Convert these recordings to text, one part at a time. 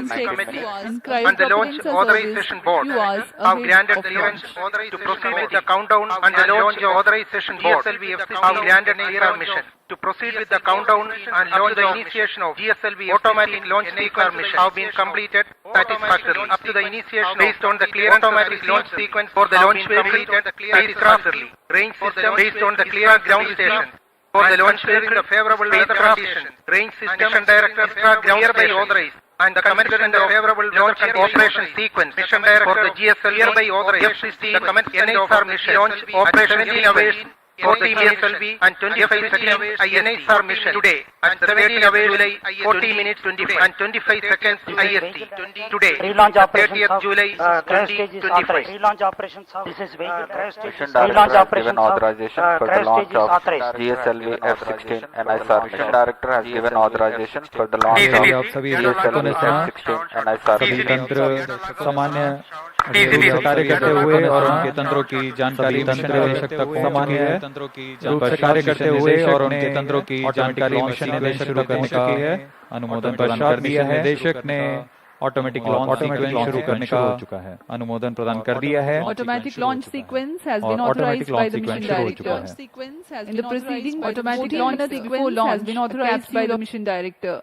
Launch Committee and the Launch Authorization Board have granted clearance to proceed with the countdown, and the Launch Authorization Board have granted NISAR mission to proceed with the countdown and launch the initiation of automatic launch NISAR mission have been completed satisfactorily. Up to the initiation based on the clearance automatic launch sequence for the launch completed satisfactorily. Range system based on the clear ground station for the launch in the favorable weather conditions. Range system mission director hereby authorized and the commencement of favorable launch and operation sequence. Mission director for the GSL hereby authorized the commencement of NISAR mission launch operation 17 hours 40 GSLV and 25 seconds NISAR mission today at 17 hours July 40 minutes 25 and 25 seconds IST today relaunch operations 30th July crash stage is 2025. authorized. Relaunch operations of this is vehicle crash stage. Mission Director has given authorization for the launch of authorized. GSLV F-16 and NISAR. Mission Director has given authorization for the launch of GSLV F-16 and NISAR. तंत्र सामान्य कार्य करते हुए और उनके तंत्रों की जानकारी मिशन निदेशक तक सामान्य रूप से कार्य करते हुए और उनके तंत्रों की जानकारी मिशन निदेशक शुरू करने का अनुमोदन प्रदान कर दिया है। निदेशक ने ऑटोमेटिक लॉन्च सीक्वेंस शुरू करने का हो चुका है, अनुमोदन प्रदान कर दिया है। Automatic launch sequence has been authorized by the mission director. In the preceding automatic launch sequence has been authorized by the mission director.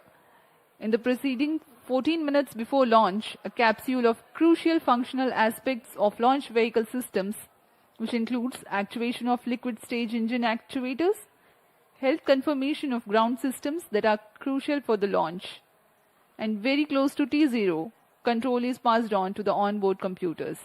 In the preceding 14 minutes before launch, a capsule of crucial functional aspects of launch vehicle systems, which includes actuation of liquid stage engine actuators, health confirmation of ground systems that are crucial for the launch, and very close to T0, control is passed on to the onboard computers.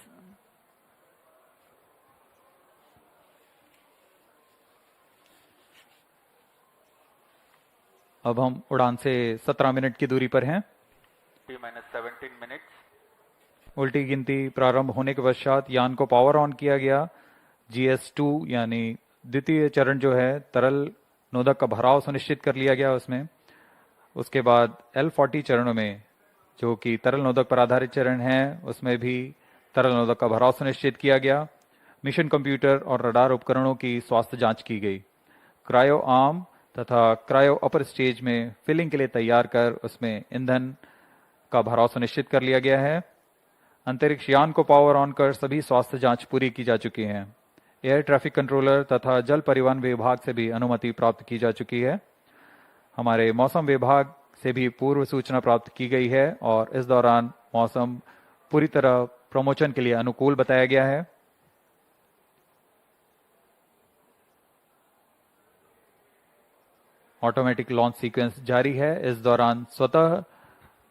अब हम उड़ान से 17 minute की दूरी पर हैं। T-17 minutes. उल्टी गिनती प्रारंभ होने के पश्चात यान को पावर ऑन किया गया। GS2 यानी द्वितीय चरण जो है तरल नोदक का भराव सुनिश्चित कर लिया गया उसमें। उसके बाद L40 चरणों में जो कि तरल नोदक पर आधारित चरण है उसमें भी तरल नोदक का भराव सुनिश्चित किया गया। मिशन कंप्यूटर और रडार उपकरणों की स्वास्थ्य जांच की गई। क्रायो आर्म तथा क्रायो अपर स्टेज में फिलिंग के लिए तैयार कर उसमें ईंधन का भराव सुनिश्चित कर लिया गया है। अंतरिक्ष यान को पावर ऑन कर सभी स्वास्थ्य जांच पूरी की जा चुकी है। एयर ट्रैफिक कंट्रोलर तथा जल परिवहन विभाग से भी अनुमति प्राप्त की जा चुकी है। हमारे मौसम विभाग से भी पूर्व सूचना प्राप्त की गई है और इस दौरान मौसम पूरी तरह प्रमोशन के लिए अनुकूल बताया गया है। ऑटोमेटिक लॉन्च सीक्वेंस जारी है। इस दौरान स्वतः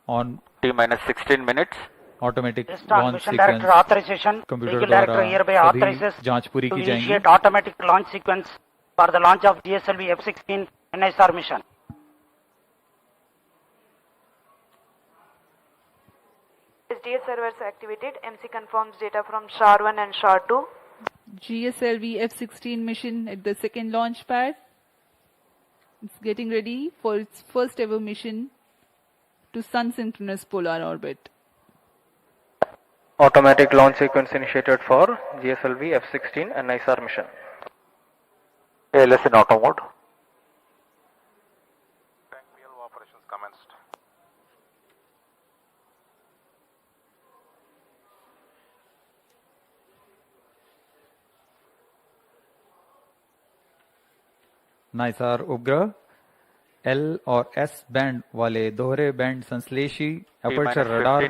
on T-16 minutes. Automatic Mission launch director sequence authorization. Computer Vehicle द्वारा director hereby सभी authorizes जांच पूरी to की जाएंगी। initiate automatic launch sequence for the launch of GSLV F-16 NISAR mission. SDS servers activated. MC confirms data from SHAR-1 and SHAR-2. GSLV F-16 mission at the second launch pad. It's getting ready for its first ever mission to sun synchronous polar orbit. Automatic launch sequence initiated for GSLV F-16 and NISAR mission. ALS in auto mode. Operations commenced. नाइसार उपग्रह L और S band वाले दोहरे band संश्लेषी aperture radar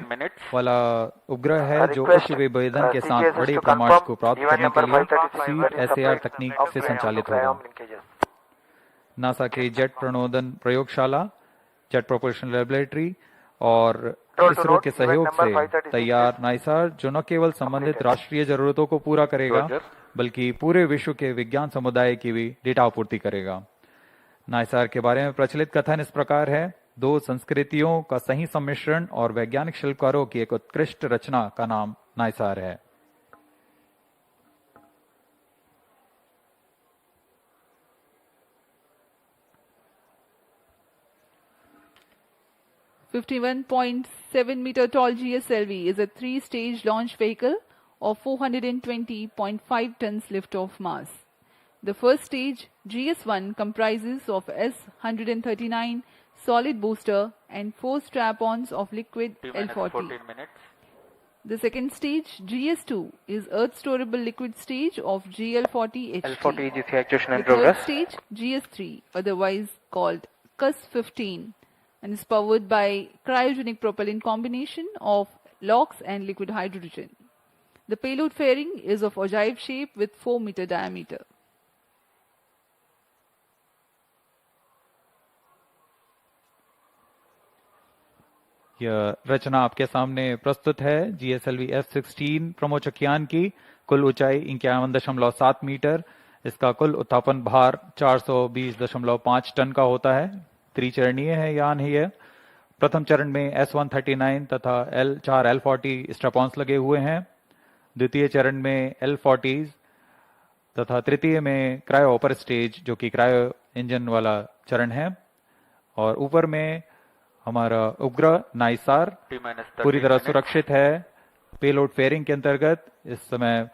वाला उपग्रह है जो उच्च विभेदन के साथ बड़े प्रमाण को प्राप्त करने के लिए CSAR तकनीक से संचालित होगा। नासा के जेट प्रणोदन प्रयोगशाला, जेट प्रोपल्शन लैबोरेटरी और इसरो के सहयोग से तैयार नाइसार जो न केवल संबंधित राष्ट्रीय जरूरतों को पूरा करेगा बल्कि पूरे विश्व के विज्ञान समुदाय की भी डेटा आपूर्ति करेगा। नाइसार के बारे में प्रचलित कथन इस प्रकार है, दो संस्कृतियों का सही सम्मिश्रण और वैज्ञानिक शिल्पकारों की एक उत्कृष्ट रचना का नाम नाइसार है। .7 meter tall GSLV is a 3-stage launch vehicle of 420.5 tons liftoff mass. The first stage, GS1, comprises of S-139 solid booster and 4 strap-ons of liquid T-minus L40. 14 minutes. The second stage, GS2, is Earth Storable Liquid stage of GL40H3. L40 GC actuation The in third progress. stage, GS3, otherwise called CUS-15, and is powered by cryogenic propellant combination of LOX and liquid hydrogen. The payload fairing is of ogive shape with 4-meter diameter. यह रचना आपके सामने प्रस्तुत है GSLV F-16 प्रमोचक यान की। कुल ऊंचाई 51.7 metre. इसका कुल उत्थापन भार 420.5 टन का होता है। त्रिचरणीय है यान ही है। प्रथम चरण में S-139 तथा चार L-40 स्ट्रैप-ऑन्स लगे हुए हैं। द्वितीय चरण में L-40 तथा तृतीय में क्रायो अपर स्टेज जो कि क्रायो इंजन वाला चरण है। और ऊपर में हमारा उपग्रह नाइसार पूरी तरह सुरक्षित है। पेलोड फेयरिंग के अंतर्गत इस समय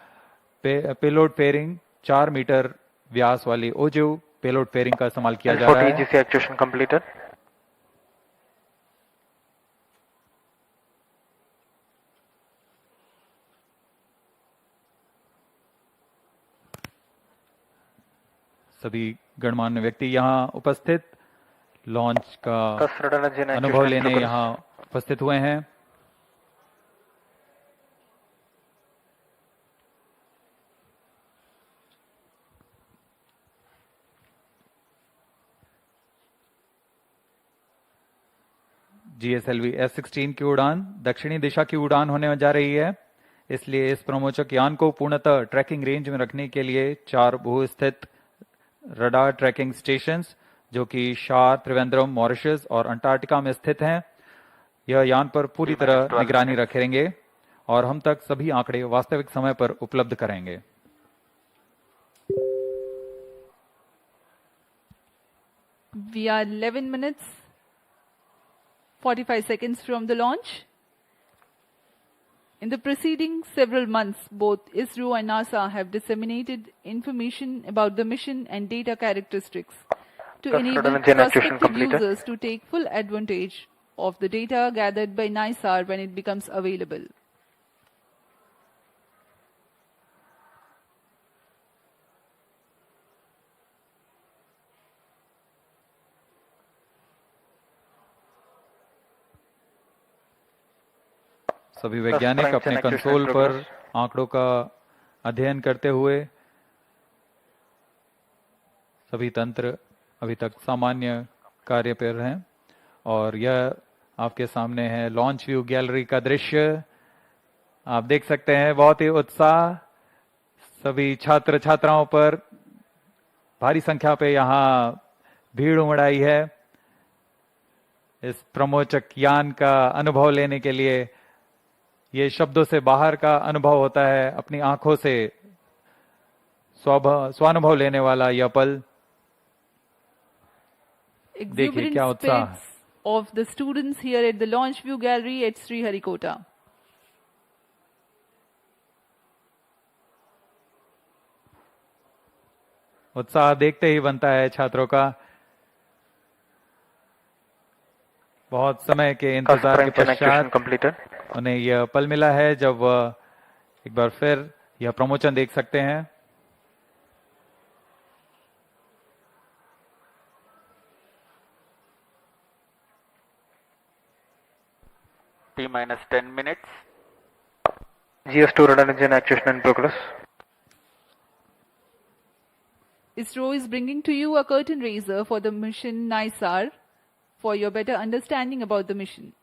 पेलोड फेयरिंग 4 मीटर व्यास वाली ओजिव पेलोड फेयरिंग का इस्तेमाल किया जा रहा है। L40 GC actuation completed. सभी गणमान्य व्यक्ति यहाँ उपस्थित लॉन्च का Radar engine अनुभव actuation लेने progress. यहाँ उपस्थित हुए हैं। GSLV F-16 की उड़ान दक्षिणी दिशा की उड़ान होने जा रही है। इसलिए इस प्रमोचक यान को पूर्णतः ट्रैकिंग रेंज में रखने के लिए 4 भू-स्थित रडार ट्रैकिंग स्टेशंस जो कि शार, त्रिवेंद्रम, मॉरिशस और अंटार्कटिका में स्थित हैं, यह यान पर पूरी तरह निगरानी रखेंगे और हम तक सभी आंकड़े वास्तविक समय पर उपलब्ध करेंगे। We are 11 minutes 45 seconds from the launch. In the preceding several months, both ISRO and NASA have disseminated information about the mission and data characteristics to enable prospective users to take full advantage of the data gathered by NISAR when it becomes available. सभी वैज्ञानिक अपने console पर आंकड़ों का अध्ययन करते हुए सभी तंत्र अभी तक सामान्य कार्य पर हैं और यह आपके सामने है लॉन्च व्यू गैलरी का दृश्य। आप देख सकते हैं बहुत ही उत्साह सभी छात्र छात्राओं पर भारी संख्या पे यहाँ भीड़ उमड़ आई है इस प्रमोचक यान का अनुभव लेने के लिए। ये शब्दों से बाहर का अनुभव होता है, अपनी आंखों से स्वानुभव लेने वाला यह पल। देखिए क्या उत्साह of the students here at the launch view gallery at Sriharikota. उत्साह देखते ही बनता है छात्रों का। बहुत समय के इंतजार के पश्चात उन्हें यह पल मिला है जब वह एक बार फिर यह प्रमोशन देख सकते हैं। T-10 minutes. GS2 radar engine actuation in progress. ISRO is bringing to you a curtain raiser for the mission NISAR for your better understanding about the mission.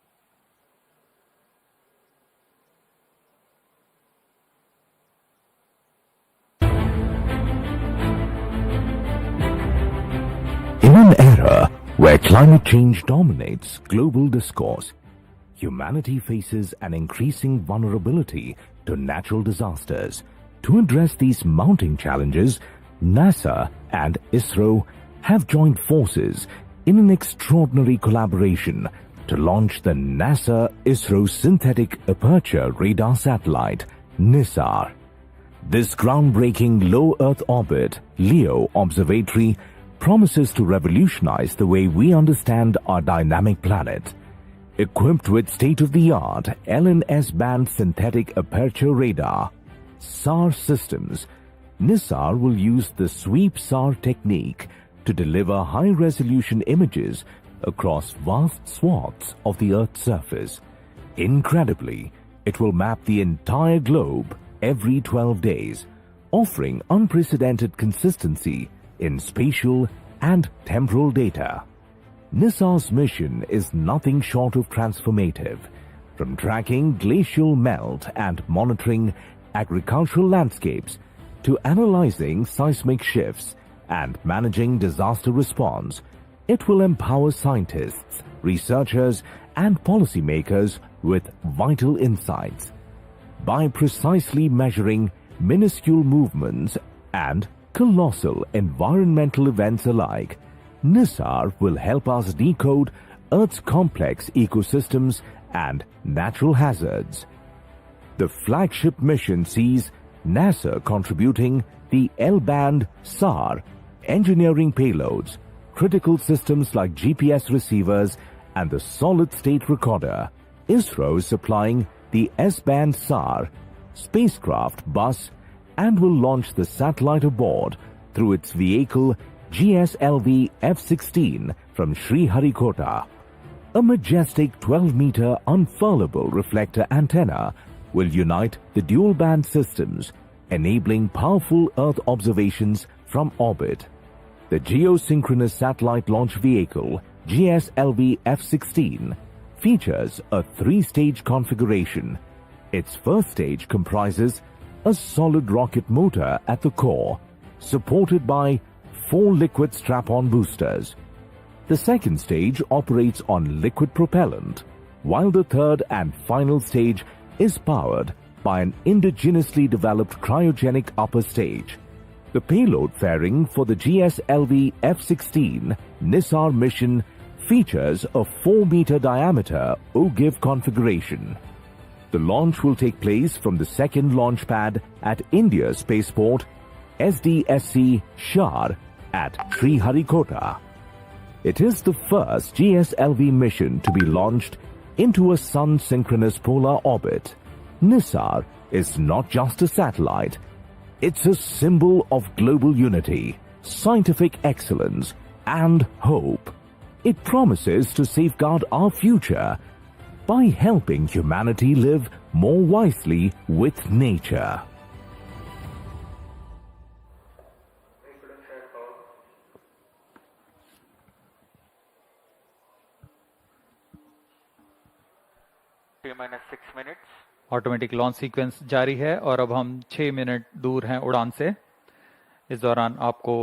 In an era where climate change dominates global discourse, humanity faces an increasing vulnerability to natural disasters. To address these mounting challenges, NASA and ISRO have joined forces in an extraordinary collaboration to launch the NASA-ISRO Synthetic Aperture Radar Satellite, NISAR. This groundbreaking low Earth orbit LEO observatory promises to revolutionize the way we understand our dynamic planet. Equipped with state-of-the-art LNS-band synthetic aperture radar, SAR systems, NISAR will use the sweep SAR technique to deliver high-resolution images across vast swaths of the Earth's surface. Incredibly, it will map the entire globe every 12 days, offering unprecedented consistency in spatial and temporal data. NISAR's mission is nothing short of transformative, from tracking glacial melt and monitoring agricultural landscapes to analyzing seismic shifts and managing disaster response. It will empower scientists, researchers, and policymakers with vital insights. By precisely measuring minuscule movements and colossal environmental events alike, NISAR will help us decode Earth's complex ecosystems and natural hazards. The flagship mission sees NASA contributing the L-band SAR, engineering payloads, critical systems like GPS receivers, and the solid-state recorder. ISRO is supplying the S-band SAR, spacecraft bus, and will launch the satellite aboard through its vehicle GSLV F-16 from Sriharikota. A majestic 12-meter unfurlable reflector antenna will unite the dual-band systems, enabling powerful Earth observations from orbit. The geosynchronous satellite launch vehicle GSLV F-16 features a three-stage configuration. Its first stage comprises a solid rocket motor at the core, supported by 4 liquid strap-on boosters. The second stage operates on liquid propellant, while the third and final stage is powered by an indigenously developed cryogenic upper stage. The payload fairing for the GSLV F-16 NISAR mission features a 4-meter diameter OGIV configuration. The launch will take place from the second launch pad at India's spaceport SDSC Shar at Sriharikota. It is the first GSLV mission to be launched into a sun-synchronous polar orbit. NISAR is not just a satellite, it's a symbol of global unity, scientific excellence, and hope. It promises to safeguard our future by helping humanity live more wisely with nature. -6 minutes. Automatic launch sequence जारी है और अब हम 6 minute दूर हैं उड़ान से। इस दौरान आपको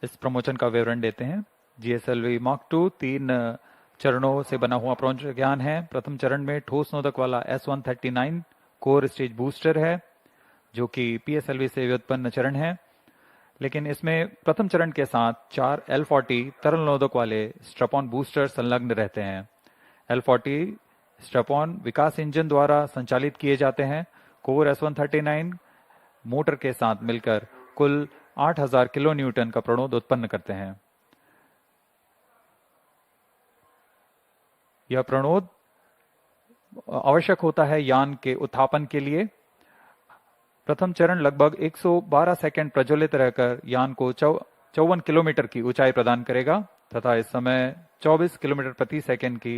इस प्रमोशन का विवरण देते हैं। GSLV Mark 2 3 चरणों से बना हुआ प्रज्ञान है। प्रथम चरण में ठोस नोदक वाला S139 कोर स्टेज बूस्टर है, जो कि PSLV से व्युत्पन्न चरण है, लेकिन इसमें प्रथम चरण के साथ 4 L40 तरल नोदक वाले स्ट्रपॉन बूस्टर संलग्न रहते हैं। L40 स्ट्रपॉन विकास इंजन द्वारा संचालित किए जाते हैं। कोर S139 मोटर के साथ मिलकर कुल 8000 किलो न्यूटन का प्रणोद उत्पन्न करते हैं। यह प्रणोद आवश्यक होता है यान के उत्थापन के लिए। प्रथम चरण लगभग 112 सेकंड प्रज्वलित रहकर यान को 54 किलोमीटर की ऊंचाई प्रदान करेगा तथा इस समय 24 किलोमीटर प्रति सेकंड की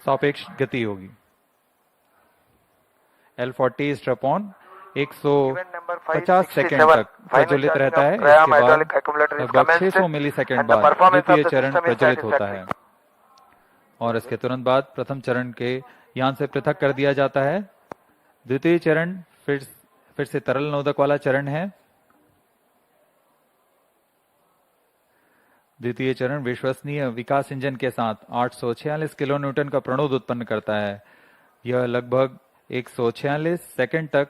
सापेक्ष गति होगी। L40 स्ट्रपॉन 150 सेकंड तक प्रज्वलित रहता है। इसके बाद लगभग 600 मिलीसेकंड बाद द्वितीय चरण प्रज्वलित होता है और इसके तुरंत बाद प्रथम चरण के यान से पृथक कर दिया जाता है। द्वितीय चरण फिर से तरल नोदक वाला चरण है। द्वितीय चरण विश्वसनीय विकास इंजन के साथ 846 किलो न्यूटन का प्रणोद उत्पन्न करता है। यह लगभग 146 सेकंड तक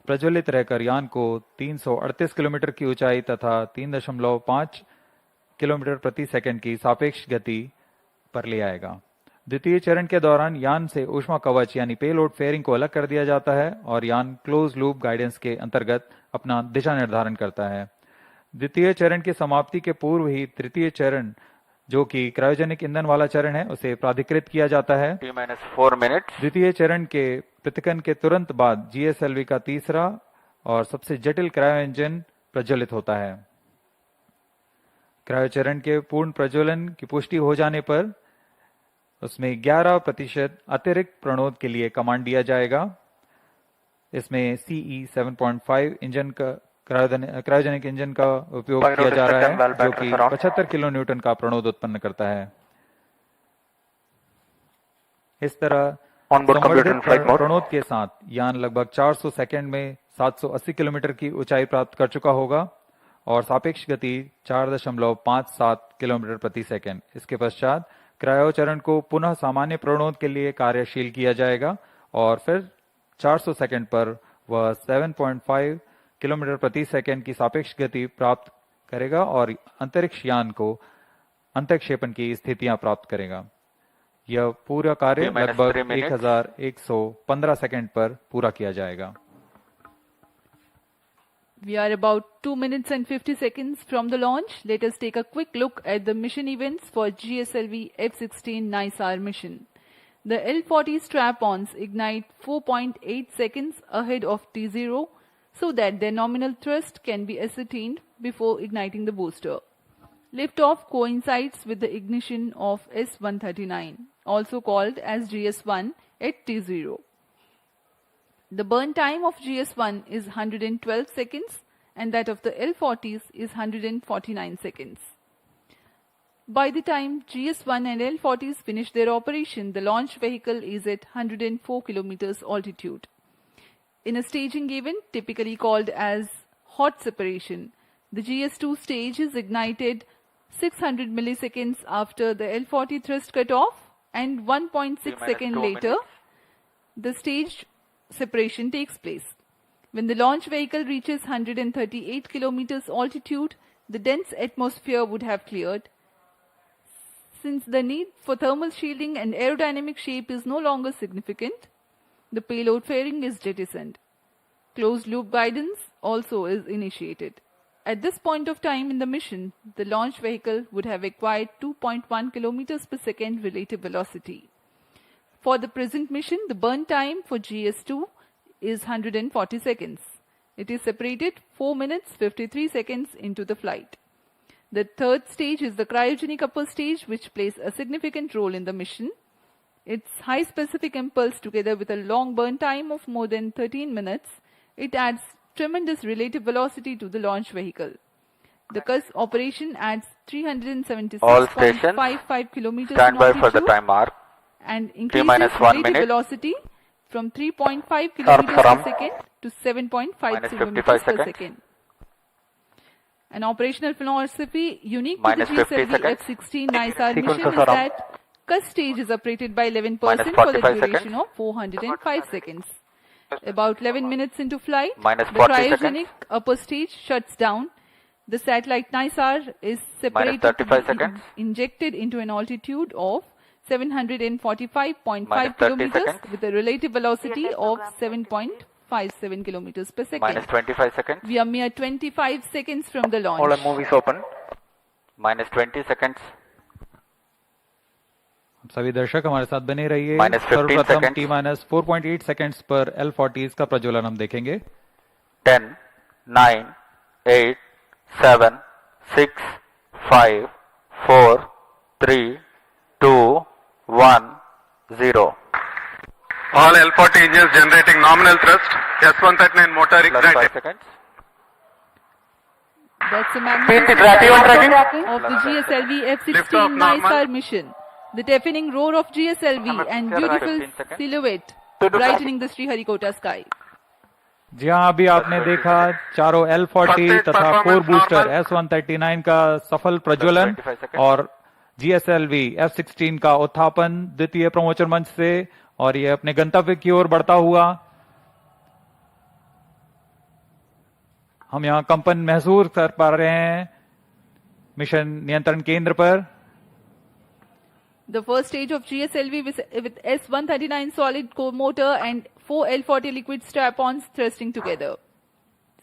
प्रज्वलित रहकर यान को 338 किलोमीटर की ऊंचाई तथा 3.5 किलोमीटर प्रति सेकंड की सापेक्ष गति पर ले आएगा। द्वितीय चरण के दौरान यान से ऊष्मा कवच यानी पेलोड फेयरिंग को अलग कर दिया जाता है और यान क्लोज लूप गाइडेंस के अंतर्गत अपना दिशा निर्धारण करता है। द्वितीय चरण की समाप्ति के पूर्व ही तृतीय चरण जो कि क्रायोजेनिक ईंधन वाला चरण है, उसे प्राधिकृत किया जाता है। T-4 minutes. द्वितीय चरण के पृथक्करण के तुरंत बाद GSLV का तीसरा और सबसे जटिल क्रायो इंजन प्रज्वलित होता है। क्रायो चरण के पूर्ण प्रज्वलन की पुष्टि हो जाने पर उसमें 11% अतिरिक्त प्रणोद के लिए कमांड दिया जाएगा। इसमें CE 7.5 इंजन का क्रायोजेनिक इंजन का उपयोग किया जा रहा है, जो कि 75 किलो न्यूटन का प्रणोद उत्पन्न करता है। इस तरह संवर्धित प्रणोद के साथ यान लगभग 400 सेकंड में 780 किलोमीटर की ऊंचाई प्राप्त कर चुका होगा और सापेक्ष गति 4.57 किलोमीटर प्रति सेकंड। इसके पश्चात क्रायो चरण को पुनः सामान्य प्रणोद के लिए कार्यशील किया जाएगा और फिर 400 सेकंड पर वह 7.5 किलोमीटर प्रति सेकंड की सापेक्ष गति प्राप्त करेगा और अंतरिक्ष यान को अंतःक्षेपण की स्थितियां प्राप्त करेगा। यह पूरा कार्य लगभग 1115 सेकंड पर पूरा किया जाएगा। We are about 2 minutes and 50 seconds from the launch. Let us take a quick look at the mission events for GSLV F-16 NISAR mission. The L-40 strap-ons ignite 4.8 seconds ahead of T0 so that their nominal thrust can be ascertained before igniting the booster. Liftoff coincides with the ignition of S-139, also called as GS-1 at T0. The burn time of GS-1 is 112 seconds and that of the L-40s is 149 seconds. By the time GS-1 and L-40s finish their operation, the launch vehicle is at 104 kilometers altitude. In a staging event typically called as hot separation, the GS-2 stage is ignited 600 milliseconds after the L-40 thrust cutoff and 1.6 seconds later, the stage separation takes place. When the launch vehicle reaches 138 kilometers altitude, the dense atmosphere would have cleared. Since the need for thermal shielding and aerodynamic shape is no longer significant, the payload fairing is jettisoned. Closed loop guidance also is initiated. At this point of time in the mission, the launch vehicle would have acquired 2.1 kilometers per second relative velocity. For the present mission, the burn time for GS2 is 140 seconds. It is separated 4 minutes 53 seconds into the flight. The third stage is the cryogenic upper stage, which plays a significant role in the mission. Its high specific impulse together with a long burn time of more than 13 minutes, it adds tremendous relative velocity to the launch vehicle. The CUS operation adds 376.55 kilometers in Stand by altitude for the time mark. and increases T-1 relative minute. velocity from 3.5 kilometers per second to 7.5 kilometers per seconds. second. An operational philosophy unique to Minus the 50 GSLV seconds. F-16 NISAR mission Sequences is are up. that CUS stage is operated by 11% Minus for the 45 duration seconds. of 405 seconds. About 11 minutes into flight, Minus the 40 cryogenic seconds. upper stage shuts down. The satellite NISAR is separated to 35 be seconds. injected into an altitude of 745.5 Minus 30 kilometers seconds. with a relative velocity of 7.57 kilometers per second. Minus 25 seconds. We are mere 25 seconds from the launch. All our movies open. Minus 20 seconds. सभी दर्शक हमारे साथ बने रहिए। Minus 15 सर्वप्रथम seconds. T- 4.8 seconds पर L-40s का प्रज्वलन हम देखेंगे। 10, 9, 8, 7, 6, 5, 4, 3, 2, 1, 0. All L-40 engines generating nominal thrust. S-139 motor Plus 5 ignited. seconds. That's a Speed magnificent tracking. of the GSLV F-16 Liftoff normal. NISAR mission. The deafening roar of GSLV and beautiful 15 seconds. silhouette brightening the Sriharikota sky. जी हाँ, अभी आपने देखा चारों L-40 तथा 4 booster S-139 का सफल प्रज्वलन 25 seconds. और GSLV F-16 का उत्थापन द्वितीय प्रमोचन मंच से, और ये अपने गंतव्य की ओर बढ़ता हुआ। हम यहाँ कंपन महसूस कर पा रहे हैं मिशन नियंत्रण केंद्र पर। The first stage of GSLV with S-139 solid core motor and 4 L-40 liquid strap-ons thrusting together.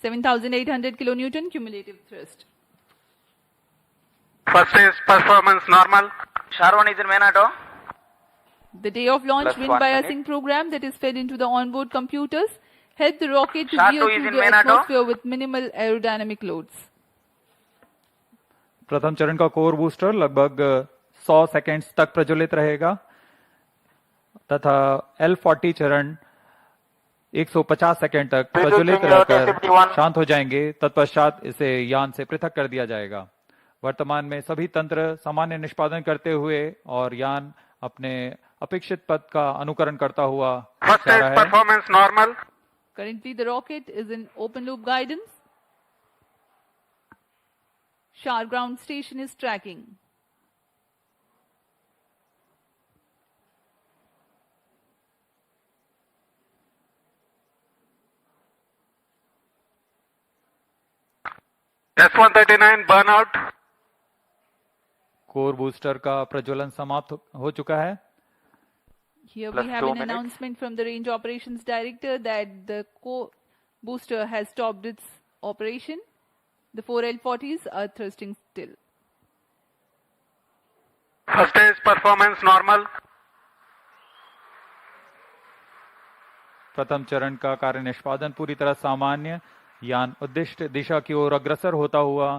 7,800 kilonewton cumulative thrust. First stage performance normal. SHAR-1 is in main auto. The day of launch Plus wind 1 biasing minute. program that is fed into the onboard computers helped the rocket to SHAR-2 veer is through in the main auto. atmosphere with minimal aerodynamic loads. प्रथम चरण का core booster लगभग 100 seconds तक प्रज्वलित रहेगा तथा L40 चरण 150 second तक प्रज्वलित रहकर शांत हो जाएंगे। तत्पश्चात इसे यान से पृथक कर दिया जाएगा। वर्तमान में सभी तंत्र सामान्य निष्पादन करते हुए और यान अपने अपेक्षित पथ का अनुकरण करता हुआ First जा रहा stage है। performance normal. Currently, the rocket is in open loop guidance. SHAR ground station is tracking. S139 burnout. Core booster का प्रज्वलन समाप्त हो चुका है। Here Plus we have 2 an minutes. announcement from the Range Operations Director that the core booster has stopped its operation. The 4 L40s are thrusting still. First stage performance normal. प्रथम चरण का कार्य निष्पादन पूरी तरह सामान्य। यान उद्दिष्ट दिशा की ओर अग्रसर होता हुआ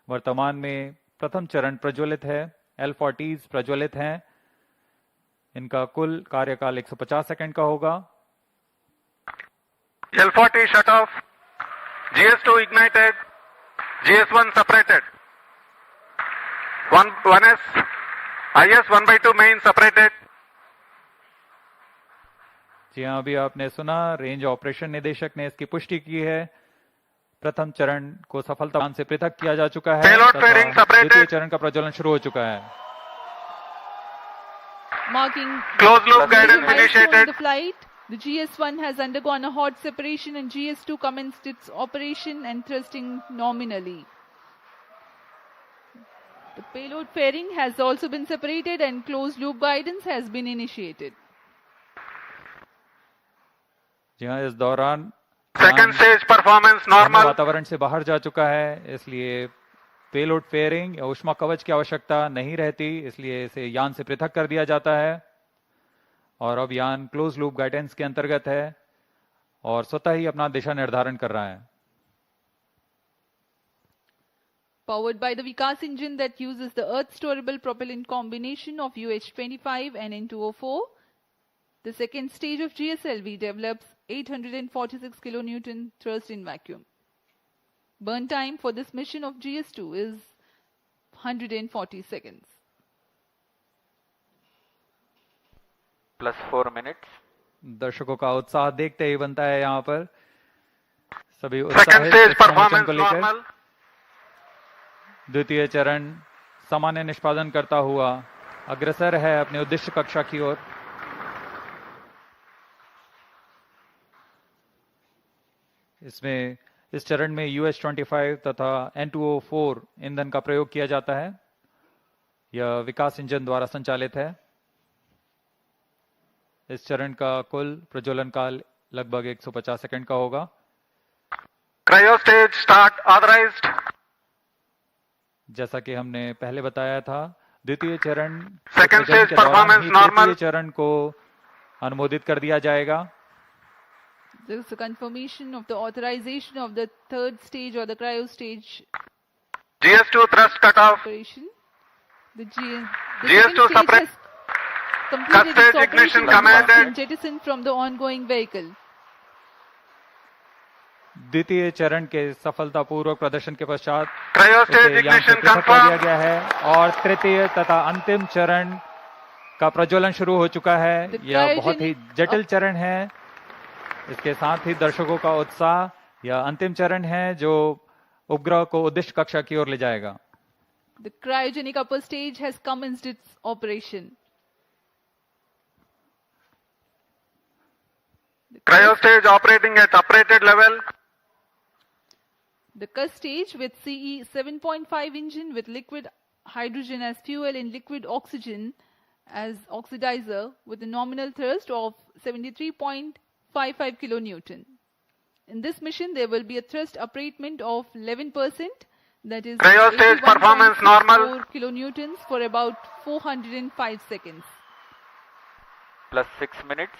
वर्तमान में प्रथम चरण प्रज्वलित है। L40s प्रज्वलित हैं। इनका कुल कार्यकाल 150 सेकंड का होगा। L40 shut off. GS2 ignited. GS1 separated. 1S. IS 1/2 main separated. जी हाँ, अभी आपने सुना रेंज ऑपरेशन निदेशक ने इसकी पुष्टि की है। प्रथम चरण को सफलता से पृथक किया जा चुका है Payload तथा fairing separated. द्वितीय चरण का प्रज्वलन शुरू हो चुका है। Marking Closed loop the guidance milestone in initiated. the flight, the GS1 has undergone a hot separation and GS2 commenced its operation and thrusting nominally. The payload fairing has also been separated and closed loop guidance has been initiated. जी हाँ, इस दौरान Second stage performance normal. वातावरण से बाहर जा चुका है, इसलिए पेलोड फेयरिंग या ऊष्मा कवच की आवश्यकता नहीं रहती, इसलिए इसे यान से पृथक कर दिया जाता है। और अब यान क्लोज लूप गाइडेंस के अंतर्गत है और स्वतः ही अपना दिशा निर्धारण कर रहा है। Powered by the Vikas engine that uses the Earth storable propellant combination of UH-25 and N2O4, the second stage of GSLV develops 846 kilonewton thrust in vacuum. Burn time for this mission of GS2 is 140 seconds. Plus 4 minutes. दर्शकों का उत्साह देखते ही बनता है यहाँ पर। सभी Second उत्साहित stage इस प्रमोशन performance को लेकर। normal. द्वितीय चरण सामान्य निष्पादन करता हुआ अग्रसर है अपने उद्देश्य कक्षा की ओर। इसमें इस चरण में UH-25 तथा N2O4 ईंधन का प्रयोग किया जाता है। यह विकास इंजन द्वारा संचालित है। इस चरण का कुल प्रज्वलन काल लगभग 150 सेकंड का होगा। Cryo stage start authorized. जैसा कि हमने पहले बताया था, द्वितीय चरण Second प्रज्वलन stage के दौरान performance ही normal. तृतीय चरण को अनुमोदित कर दिया जाएगा। There is a confirmation of the authorization of the third stage or the cryo stage GS2 thrust cutoff. operation. The GS2 second stage separate. has completed its Stage operation ignition and has commanded. been jettisoned from the ongoing vehicle. द्वितीय चरण के सफलतापूर्वक प्रदर्शन के पश्चात Cryo उसे stage यान से ignition पृथक कर दिया confirmed. गया है और तृतीय तथा अंतिम चरण का प्रज्वलन शुरू हो चुका है। The यह बहुत ही cryogenic जटिल चरण है। इसके साथ ही दर्शकों का उत्साह। यह अंतिम चरण है जो उपग्रह को उद्देश्य कक्षा की ओर ले जाएगा। The cryogenic upper stage has commenced its operation. Cryo stage operating at operated level. The CUS stage with CE 7.5 engine with liquid hydrogen as fuel and liquid oxygen as oxidizer with a nominal thrust of 73.55 kilonewton. In this mission, there will be a thrust upratement of 11%, That is Cryostage performance normal. 4 kilonewtons for about 405 seconds. Plus 6 minutes.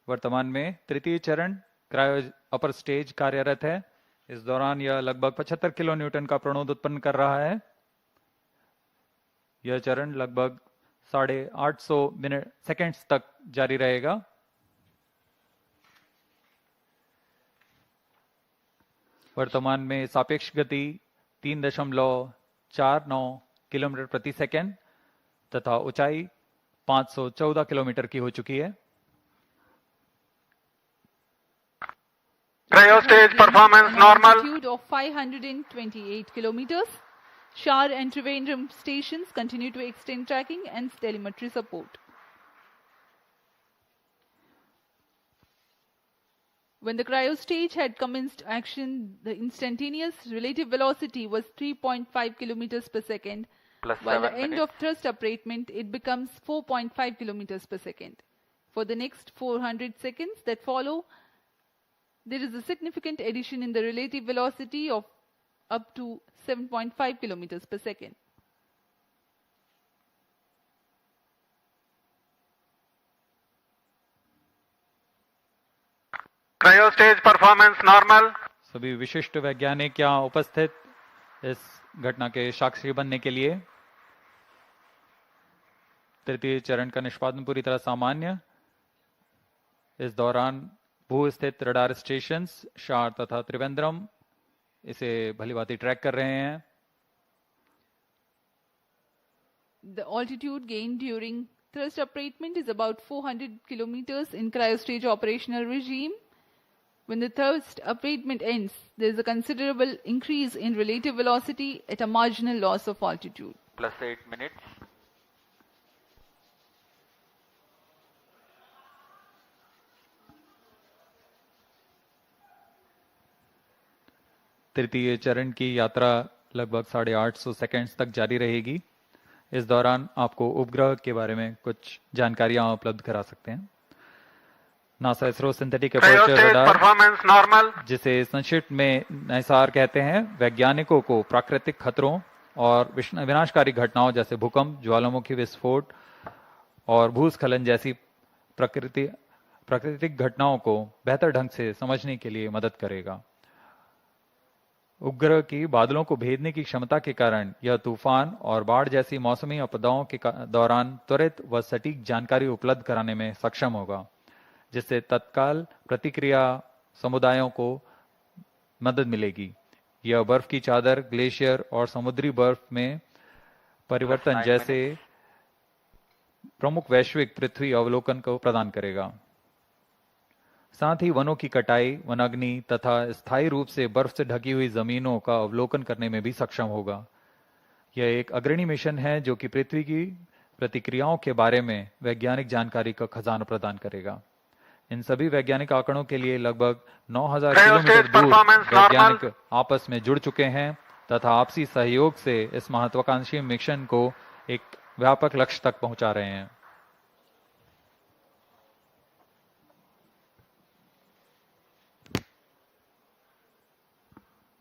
वर्तमान में तृतीय चरण cryo upper stage कार्यरत है। इस दौरान यह लगभग 75 किलो न्यूटन का प्रणोद उत्पन्न कर रहा है। यह चरण लगभग 850 मिनट सेकेंड्स तक जारी रहेगा। वर्तमान में सापेक्ष गति 3.49 किलोमीटर प्रति सेकेंड तथा ऊंचाई 514 किलोमीटर की हो चुकी है। Cryostage performance normal. Altitude of 528 kilometers. Shar and Trivandrum stations continue to extend tracking and telemetry support. When the cryostage had commenced action, the instantaneous relative velocity was 3.5 kilometers per second. Plus While the 7 end minutes. of thrust upratement, it becomes 4.5 kilometers per second. For the next 400 seconds that follow, there is a significant addition in the relative velocity of up to 7.5 kilometers per second. Cryostage performance normal. सभी विशिष्ट वैज्ञानिक यहाँ उपस्थित इस घटना के साक्षी बनने के लिए। तृतीय चरण का निष्पादन पूरी तरह सामान्य। इस दौरान भू स्थित रडार स्टेशंस शार तथा त्रिवेंद्रम इसे भलीभांति ट्रैक कर रहे हैं। The altitude gained during thrust upratement is about 400 kilometers in cryostage operational regime. When the thrust upratement ends, there is a considerable increase in relative velocity at a marginal loss of altitude. Plus 8 minutes. तृतीय चरण की यात्रा लगभग 850 seconds तक जारी रहेगी। इस दौरान आपको उपग्रह के बारे में कुछ जानकारियां उपलब्ध करा सकते हैं। NASA ISRO synthetic aperture radar, जिसे संक्षिप्त में नाइसार कहते हैं, वैज्ञानिकों को प्राकृतिक खतरों और विनाशकारी घटनाओं जैसे भूकंप, ज्वालामुखी विस्फोट और भूस्खलन जैसी प्राकृतिक घटनाओं को बेहतर ढंग से समझने के लिए मदद करेगा। उपग्रह की बादलों को भेदने की क्षमता के कारण यह तूफान और बाढ़ जैसी मौसमी आपदाओं के दौरान त्वरित व सटीक जानकारी उपलब्ध कराने में सक्षम होगा, जिससे तत्काल प्रतिक्रिया समुदायों को मदद मिलेगी। यह बर्फ की चादर, ग्लेशियर और समुद्री बर्फ में परिवर्तन जैसे प्रमुख वैश्विक पृथ्वी अवलोकन को प्रदान करेगा। साथ ही वनों की कटाई, वनाग्नि तथा स्थायी रूप से बर्फ से ढकी हुई जमीनों का अवलोकन करने में भी सक्षम होगा। यह एक अग्रणी मिशन है जो कि पृथ्वी की प्रतिक्रियाओं के बारे में वैज्ञानिक जानकारी का खजाना प्रदान करेगा। इन सभी वैज्ञानिक आंकड़ों के लिए लगभग 9000 किलोमीटर दूर वैज्ञानिक आपस में जुड़ चुके हैं तथा आपसी सहयोग से इस महत्वाकांक्षी मिशन को एक व्यापक लक्ष्य तक पहुंचा रहे हैं।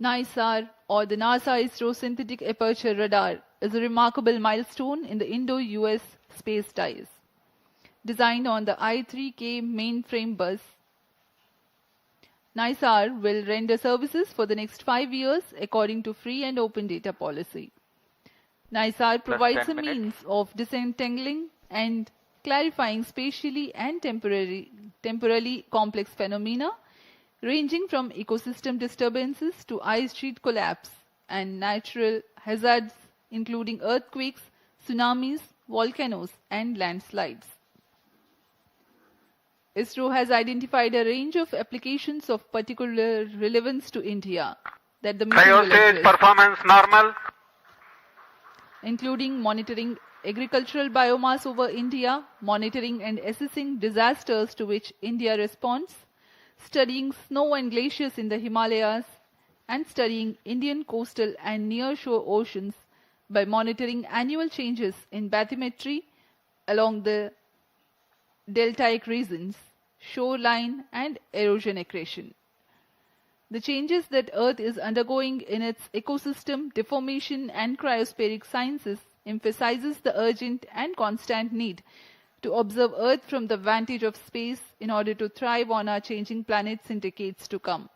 NISAR, or the NASA-ISRO Synthetic Aperture Radar, is a remarkable milestone in the Indo-US space ties. Designed on the I-3K mainframe bus, NISAR will render services for the next 5 years according to free and open data policy. NISAR provides a means of disentangling and clarifying spatially and temporally complex phenomena ranging from ecosystem disturbances to ice sheet collapse and natural hazards including earthquakes, tsunamis, volcanoes and landslides. ISRO has identified a range of applications of particular relevance to India that the mission will address, performance normal, including monitoring agricultural biomass over India, monitoring and assessing disasters to which India responds, studying snow and glaciers in the Himalayas, and studying Indian coastal and near-shore oceans by monitoring annual changes in bathymetry along the deltaic regions, shoreline, and erosion accretion. The changes that Earth is undergoing in its ecosystem, deformation, and cryospheric sciences emphasizes the urgent and constant need to observe Earth from the vantage of space in order to thrive on our changing planets in decades to come.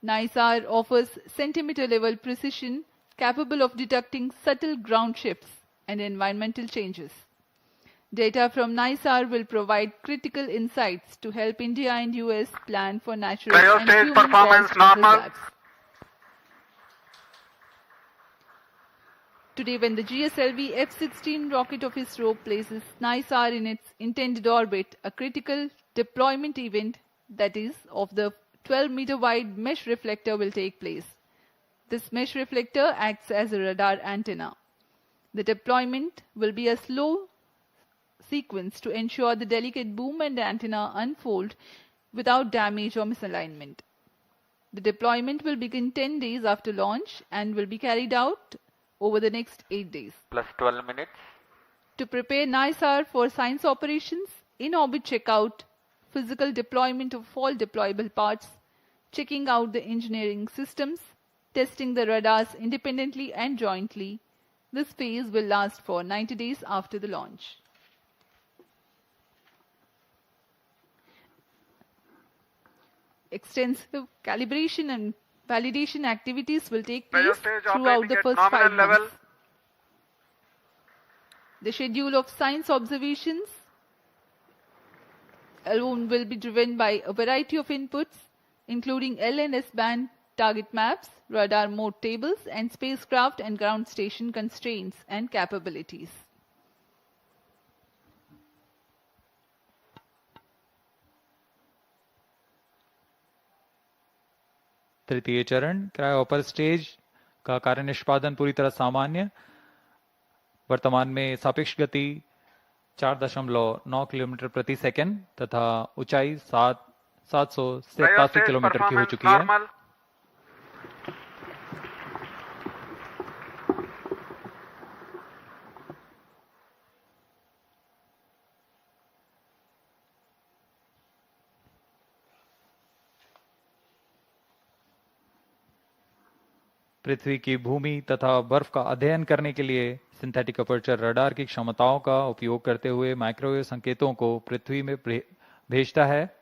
NISAR offers centimeter-level precision capable of detecting subtle ground shifts and environmental changes. Data from NISAR will provide critical insights to help India and US plan for natural and Cryostage performance human-caused normal. hazards. Today, when the GSLV F-16 rocket of ISRO places NISAR in its intended orbit, a critical deployment event, that is, of the 12-meter wide mesh reflector will take place. This mesh reflector acts as a radar antenna. The deployment will be a slow sequence to ensure the delicate boom and antenna unfold without damage or misalignment. The deployment will begin 10 days after launch and will be carried out over the next 8 days. Plus 12 minutes. To prepare NISAR for science operations, in-orbit checkout, physical deployment of all deployable parts, checking out the engineering systems, testing the radars independently and jointly. This phase will last for 90 days after the launch. Extensive calibration and validation activities will take place throughout the first 5 months. The schedule of science observations alone will be driven by a variety of inputs, including L and S band target maps, radar mode tables, and spacecraft and ground station constraints and capabilities. तृतीय चरण क्रायोपर stage का कार्य निष्पादन पूरी तरह सामान्य। वर्तमान में सापेक्ष गति 4.9 किलोमीटर प्रति सेकंड तथा ऊंचाई 787 किलोमीटर की हो चुकी है। पृथ्वी की भूमि तथा बर्फ का अध्ययन करने के लिए सिंथेटिक अपर्चर रडार की क्षमताओं का उपयोग करते हुए माइक्रोवेव संकेतों को पृथ्वी में भेजता है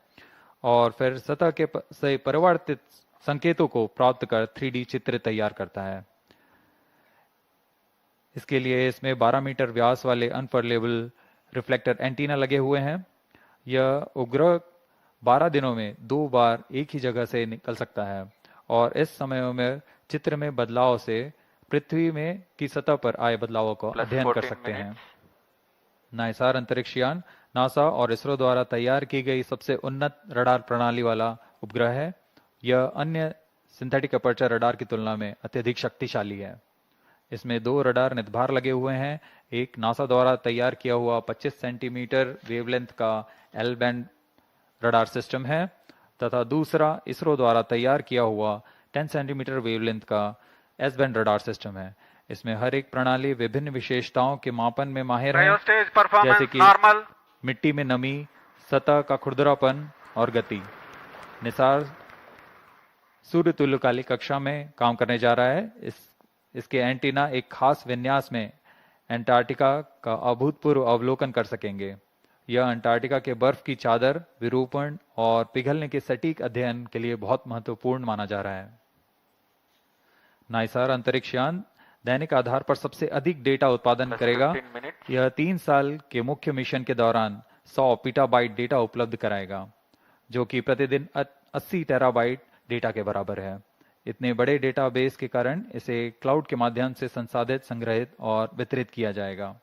और फिर सतह के से परिवर्तित संकेतों को प्राप्त कर 3D चित्र तैयार करता है। इसके लिए इसमें 12 मीटर व्यास वाले अनफर्लेबल रिफ्लेक्टर एंटीना लगे हुए हैं। यह उपग्रह 12 दिनों में 2 बार एक ही जगह से निकल सकता है और इस समय में चित्र में बदलाव से पृथ्वी में की सतह पर आए बदलावों को अध्ययन कर सकते हैं। नाइसार अंतरिक्ष यान नासा और इसरो द्वारा तैयार की गई सबसे उन्नत रडार प्रणाली वाला उपग्रह है। यह अन्य सिंथेटिक अपर्चर रडार की तुलना में अत्यधिक शक्तिशाली है। इसमें 2 रडार नितभार लगे हुए हैं। एक नासा द्वारा तैयार किया हुआ 25 सेंटीमीटर वेवलेंथ का एल बैंड रडार सिस्टम है तथा दूसरा इसरो द्वारा तैयार किया हुआ 10 सेंटीमीटर वेवलेंथ का एस बैंड रडार सिस्टम है। इसमें हर एक प्रणाली विभिन्न विशेषताओं के मापन में माहिर है, जैसे कि मिट्टी में नमी, सतह का खुरदरापन और गति। निसार सूर्य तुल्यकालिक कक्षा में काम करने जा रहा है। इसके एंटीना एक खास विन्यास में अंटार्कटिका का अभूतपूर्व अवलोकन कर सकेंगे। यह अंटार्कटिका के बर्फ की चादर, विरूपण और पिघलने के सटीक अध्ययन के लिए बहुत महत्वपूर्ण माना जा रहा है। नाइसार अंतरिक्ष यान दैनिक आधार पर सबसे अधिक डेटा उत्पादन करेगा। यह 3 साल के मुख्य मिशन के दौरान 100 पीटाबाइट डेटा उपलब्ध कराएगा, जो कि प्रतिदिन 80 टेराबाइट डेटा के बराबर है। इतने बड़े डेटाबेस के कारण इसे क्लाउड के माध्यम से संसाधित, संग्रहित और वितरित किया जाएगा।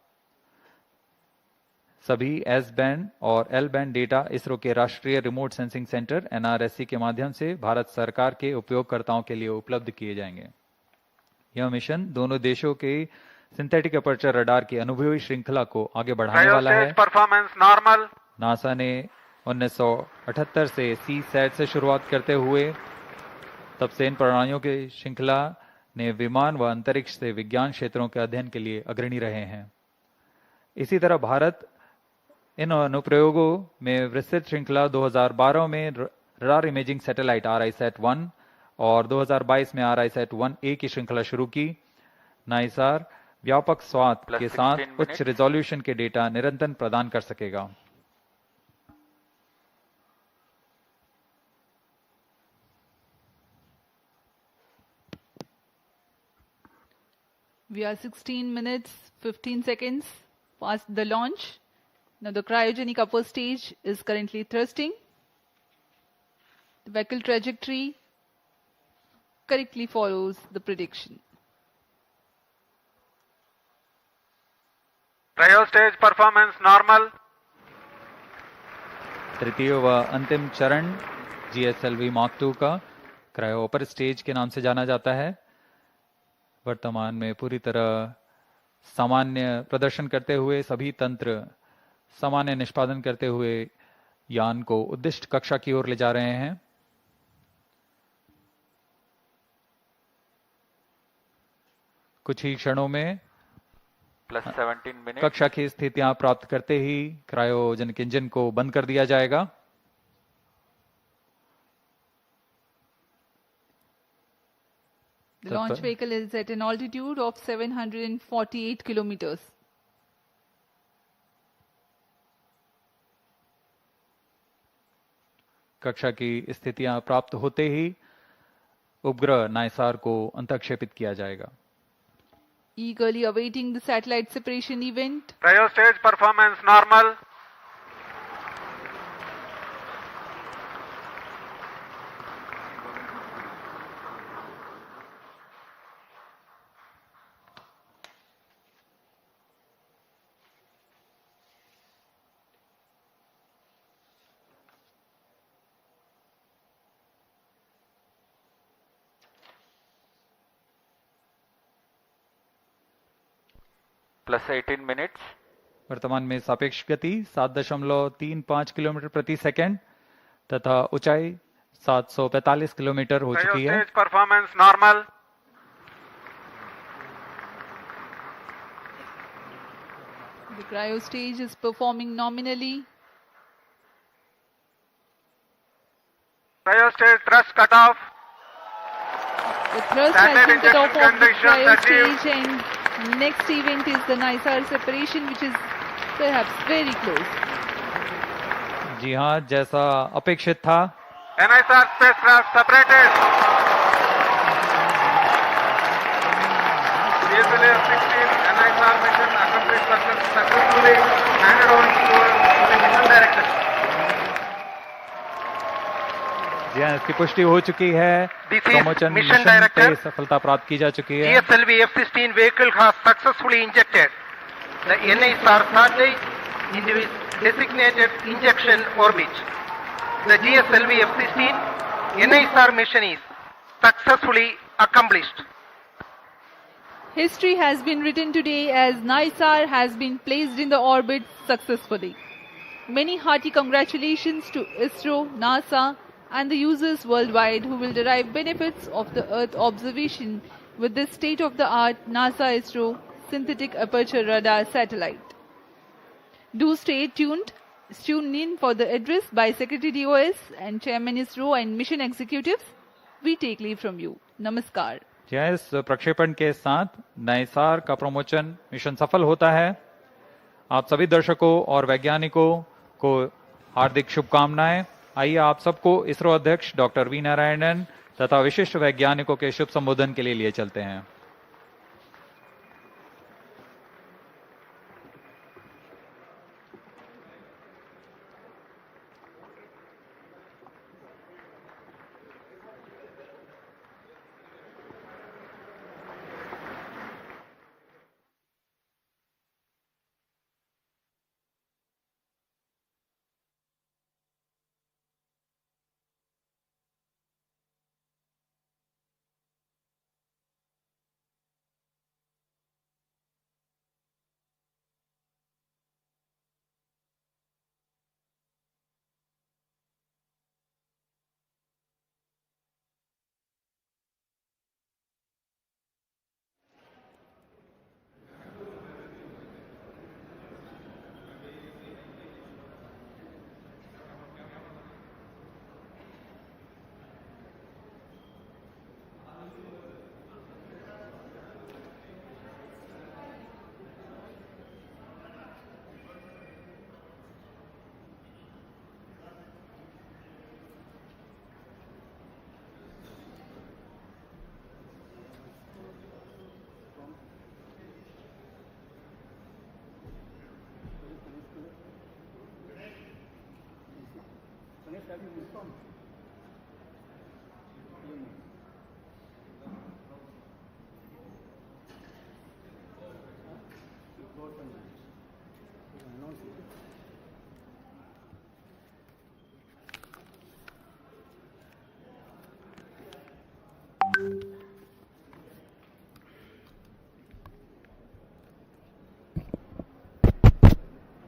सभी एस बैंड और एल बैंड डेटा इसरो के राष्ट्रीय रिमोट सेंसिंग सेंटर NRSC के माध्यम से भारत सरकार के उपयोगकर्ताओं के लिए उपलब्ध किए जाएंगे। यह मिशन दोनों देशों के सिंथेटिक अपर्चर रडार की अनुभवी श्रृंखला को आगे बढ़ाने वाला है। नासा ने 1978 से CSAT से शुरुआत करते हुए तब से इन प्रणालियों की श्रृंखला ने विमान व अंतरिक्ष से विज्ञान क्षेत्रों के अध्ययन के लिए अग्रणी रहे हैं। इसी तरह भारत इन अनुप्रयोगों में विस्तृत श्रृंखला 2012 में रडार इमेजिंग सैटेलाइट RISAT-1 और 2022 में RISAT-1A की श्रृंखला शुरू की। नाइसार व्यापक स्वाद के साथ उच्च रिजोल्यूशन के डेटा निरंतर प्रदान कर सकेगा। We are 16 minutes 15 seconds past the launch. Now the cryogenic upper stage is currently thrusting. The vehicle trajectory correctly follows the prediction. Cryo stage performance normal. तृतीय व अंतिम चरण GSLV Mark II का क्रायो अपर स्टेज के नाम से जाना जाता है। वर्तमान में पूरी तरह सामान्य प्रदर्शन करते हुए सभी तंत्र सामान्य निष्पादन करते हुए यान को उद्दिष्ट कक्षा की ओर ले जा रहे हैं। कुछ ही क्षणों में +17 मिनट कक्षा की स्थितियां प्राप्त करते ही क्रायोजेनिक इंजन को बंद कर दिया जाएगा। The launch vehicle is at an altitude of 748 kilometers. कक्षा की स्थितियां प्राप्त होते ही उपग्रह नाइसार को अंतःक्षेपित किया जाएगा। Eagerly awaiting the satellite separation event. Cryo stage performance normal. +18 minutes वर्तमान में सापेक्ष गति 7.35 किलोमीटर प्रति सेकंड तथा ऊंचाई 745 किलोमीटर हो चुकी है। Stage performance normal. The cryo stage is performing nominally. Cryo stage thrust cutoff. The thrust has been cut off of the cryo stage, and next event is the NISAR separation, which is perhaps very close. जी हाँ, जैसा अपेक्षित था। NISR spacecraft separated. GeographywithPVSir NISR mission accomplished successfully handed on to the mission director. जी हाँ, इसकी पुष्टि हो चुकी है। प्रमोशन मिशन पे सफलता प्राप्त की जा चुकी है। GSLV F-16 vehicle has successfully injected the NISAR satellite into its designated injection orbit. The GSLV F-16 NISAR mission is successfully accomplished. History has been written today as NISAR has been placed in the orbit successfully. Many hearty congratulations to ISRO, NASA, and the users worldwide who will derive benefits of the Earth observation with this state-of-the-art NASA-ISRO synthetic aperture radar satellite. Do stay tuned. Tune in for the address by Secretary DOS and Chairman ISRO and mission executives. We take leave from you. Namaskar. इस प्रक्षेपण के साथ नाइसार का promotion mission सफल होता है। आप सभी दर्शकों और वैज्ञानिकों को हार्दिक शुभकामनाएं। आइए आप सबको इसरो अध्यक्ष डॉक्टर वी नारायणन तथा विशिष्ट वैज्ञानिकों के शुभ संबोधन के लिए चलते हैं।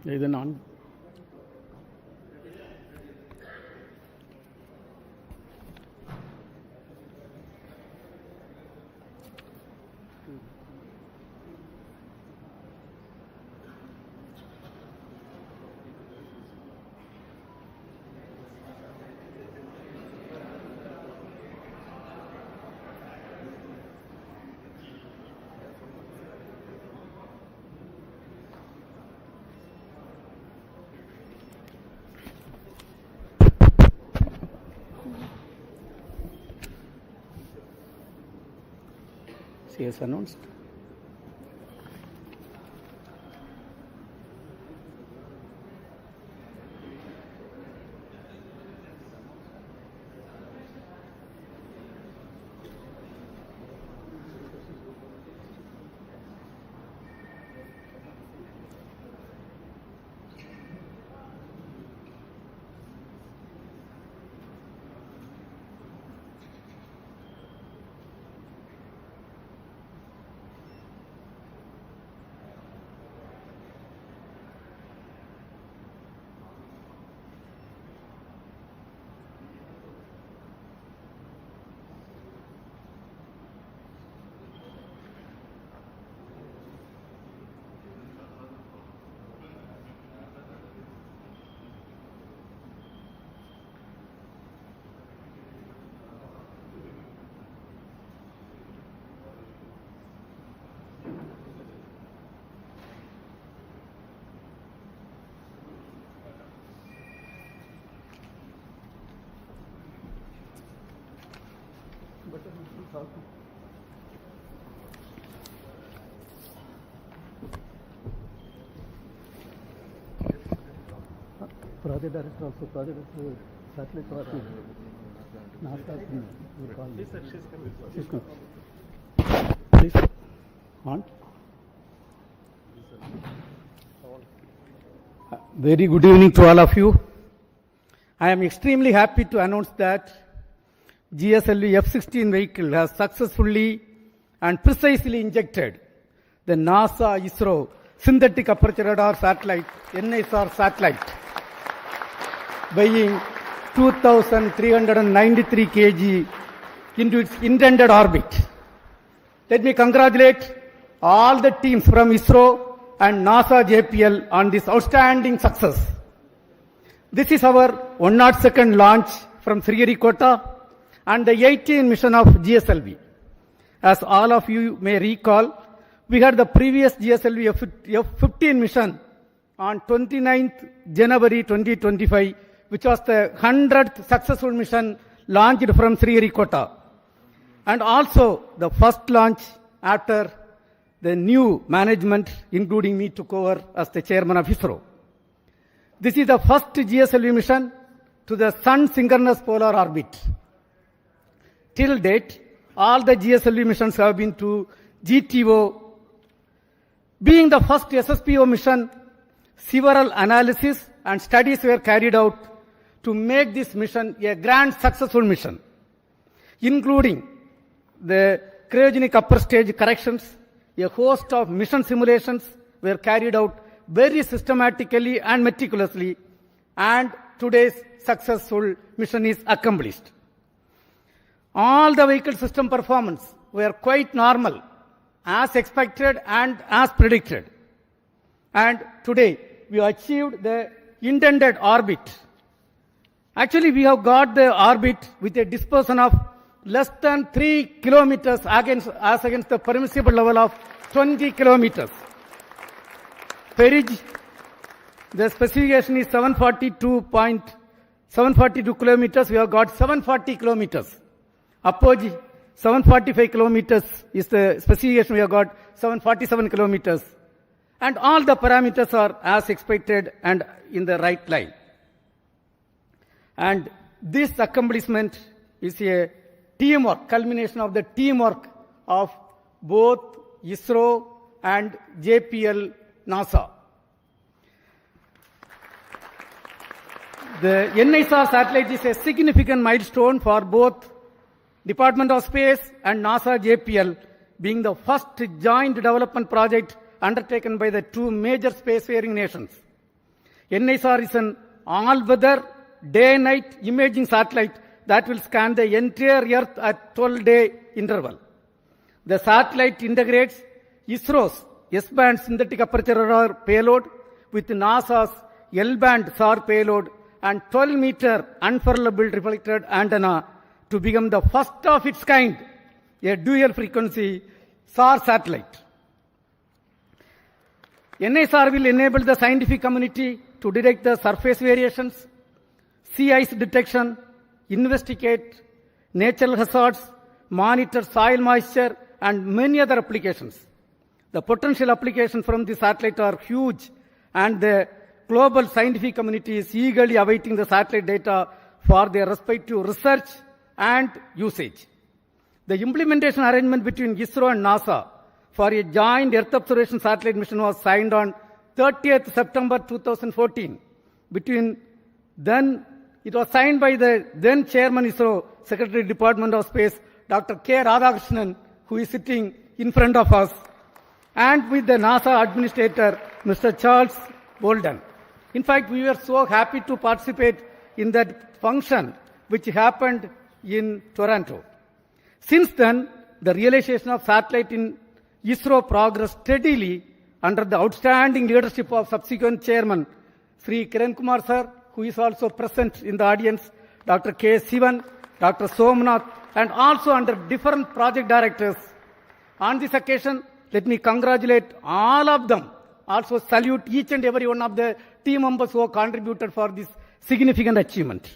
Either on. As announced. Project director also, project director, satellite project. NASA, you call me. She's coming. Please, on. Very good evening to all of you. I am extremely happy to announce that GSLV F-16 vehicle has successfully and precisely injected the NASA-ISRO synthetic aperture radar satellite, NISAR satellite, weighing 2,393 kg into its intended orbit. Let me congratulate all the teams from ISRO and NASA JPL on this outstanding success. This is our 102nd launch from Sriharikota and the 18th mission of GSLV. As all of you may recall, we had the previous GSLV F-15 mission on 29th January 2025, which was the 100th successful mission launched from Sriharikota, and also the first launch after the new management, including me, took over as the chairman of ISRO. This is the first GSLV mission to the Sun synchronous polar orbit. Till date, all the GSLV missions have been to GTO. Being the first SSPO mission, several analyses and studies were carried out to make this mission a grand successful mission, including the cryogenic upper stage corrections. A host of mission simulations were carried out very systematically and meticulously, and today's successful mission is accomplished. All the vehicle system performance were quite normal, as expected and as predicted. And today, we achieved the intended orbit. Actually, we have got the orbit with a dispersion of less than 3 kilometers as against the permissible level of 20 kilometers. Perigee, the specification is 742 kilometers. We have got 740 kilometers. Apogee, 745 kilometers is the specification. We have got 747 kilometers. And all the parameters are as expected and in the right line. And this accomplishment is a teamwork, culmination of the teamwork of both ISRO and JPL NASA. The NISAR Satellite is a significant milestone for both Department of Space and NASA JPL, being the first joint development project undertaken by the two major spacefaring nations. NISAR is an all-weather, day-night imaging satellite that will scan the entire Earth at 12-day interval. The satellite integrates ISRO's S-band synthetic aperture radar payload with NASA's L-band SAR payload and 12-meter unfurlable reflected antenna to become the first of its kind, a dual-frequency SAR satellite. NISAR will enable the scientific community to detect the surface variations, sea ice detection, investigate natural hazards, monitor soil moisture, and many other applications. The potential applications from the satellite are huge, and the global scientific community is eagerly awaiting the satellite data for their respective research and usage. The implementation arrangement between ISRO and NASA for a joint Earth observation satellite mission was signed on 30th September 2014. It was signed by the then Chairman ISRO, Secretary Department of Space, Dr. K. Radhakrishnan, who is sitting in front of us, and with the NASA Administrator, Mr. Charles Bolden. In fact, we were so happy to participate in that function which happened in Toronto. Since then, the realization of satellite in ISRO progressed steadily under the outstanding leadership of subsequent chairman, Sri Kiran Kumar Sir, who is also present in the audience, Dr. K. Sivan, Dr. Somnath, and also under different project directors. On this occasion, let me congratulate all of them. Also salute each and every one of the team members who have contributed for this significant achievement.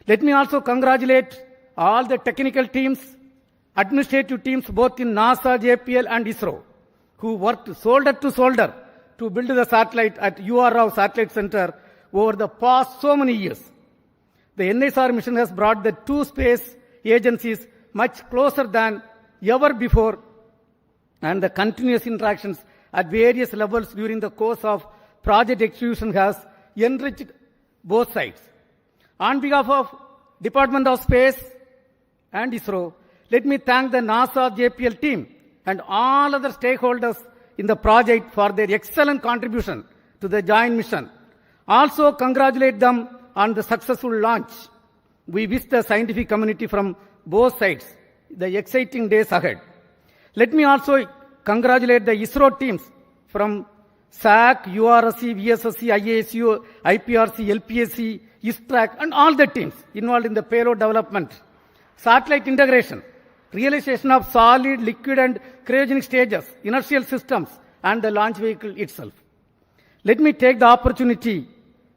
Let me also congratulate all the technical teams, administrative teams both in NASA, JPL and ISRO, who worked shoulder to shoulder to build the satellite at UR Satellite Center over the past so many years. The NISAR mission has brought the two space agencies much closer than ever before, and the continuous interactions at various levels during the course of project execution has enriched both sides. On behalf of Department of Space and ISRO, let me thank the NASA JPL team and all other stakeholders in the project for their excellent contribution to the joint mission. Also congratulate them on the successful launch. We wish the scientific community from both sides the exciting days ahead. Let me also congratulate the ISRO teams from SAC, URSC, VSSC, IASU, IPRC, LPSC, ISTRAC, and all the teams involved in the payload development, satellite integration, realization of solid, liquid, and cryogenic stages, inertial systems, and the launch vehicle itself. Let me take the opportunity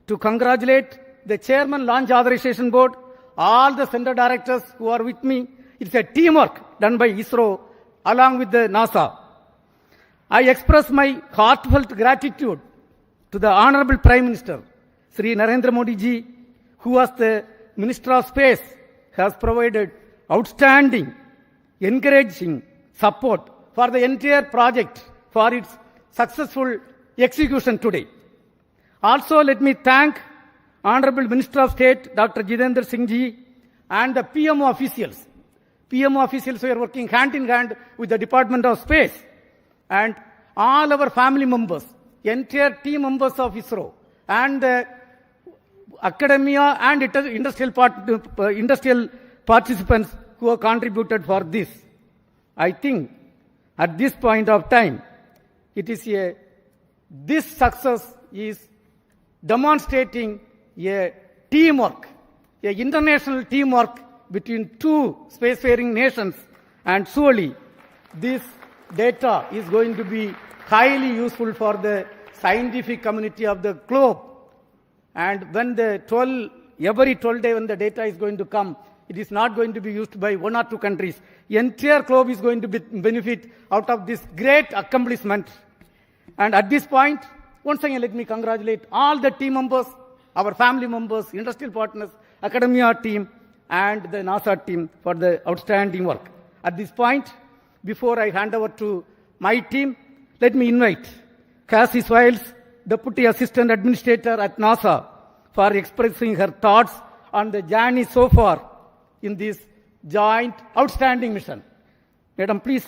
to congratulate the Chairman Launch Authorization Board, all the center directors who are with me. It's a teamwork done by ISRO along with the NASA. I express my heartfelt gratitude to the Honorable Prime Minister, Sri Narendra Modi ji, who was the Minister of Space, has provided outstanding, encouraging support for the entire project for its successful execution today. Also, let me thank Honorable Minister of State, Dr. Jitendra Singh ji, and the PMO officials. PMO officials who are working hand in hand with the Department of Space, and all our family members, entire team members of ISRO, and the academia and industrial participants who have contributed for this. I think at this point of time, this success is demonstrating a teamwork, a international teamwork between two spacefaring nations, and surely this data is going to be highly useful for the scientific community of the globe. And when every 12 days when the data is going to come, it is not going to be used by one or two countries. The entire globe is going to benefit out of this great accomplishment. And at this point, once again, let me congratulate all the team members, our family members, industrial partners, academia team, and the NASA team for the outstanding work. At this point, before I hand over to my team, let me invite Cassie Swiles, Deputy Assistant Administrator at NASA, for expressing her thoughts on the journey so far in this joint outstanding mission. Madam, please,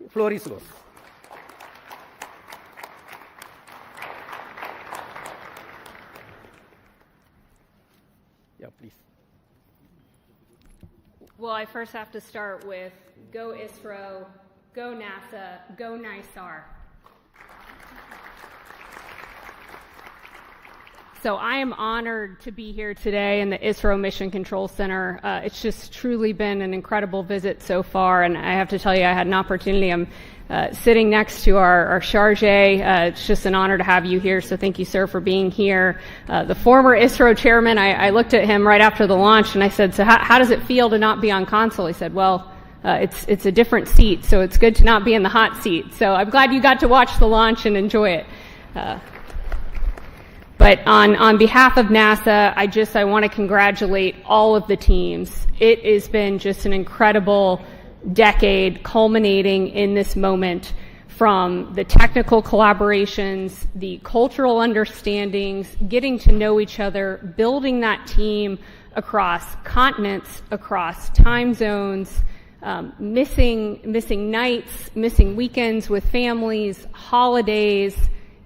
floor is yours. Yeah, please. Well, I first have to start with go ISRO, go NASA, go NISAR. So I am honored to be here today in the ISRO Mission Control Center. It's just truly been an incredible visit so far, and I have to tell you, I had an opportunity. I'm sitting next to our charge. It's just an honor to have you here, so thank you, sir, for being here. The former ISRO chairman, I looked at him right after the launch, and I said, so how does it feel to not be on console? He said, well, it's a different seat, so it's good to not be in the hot seat. So I'm glad you got to watch the launch and enjoy it. But on behalf of NASA, I want to congratulate all of the teams. It has been just an incredible decade culminating in this moment, from the technical collaborations, the cultural understandings, getting to know each other, building that team across continents, across time zones, missing nights, missing weekends with families, holidays.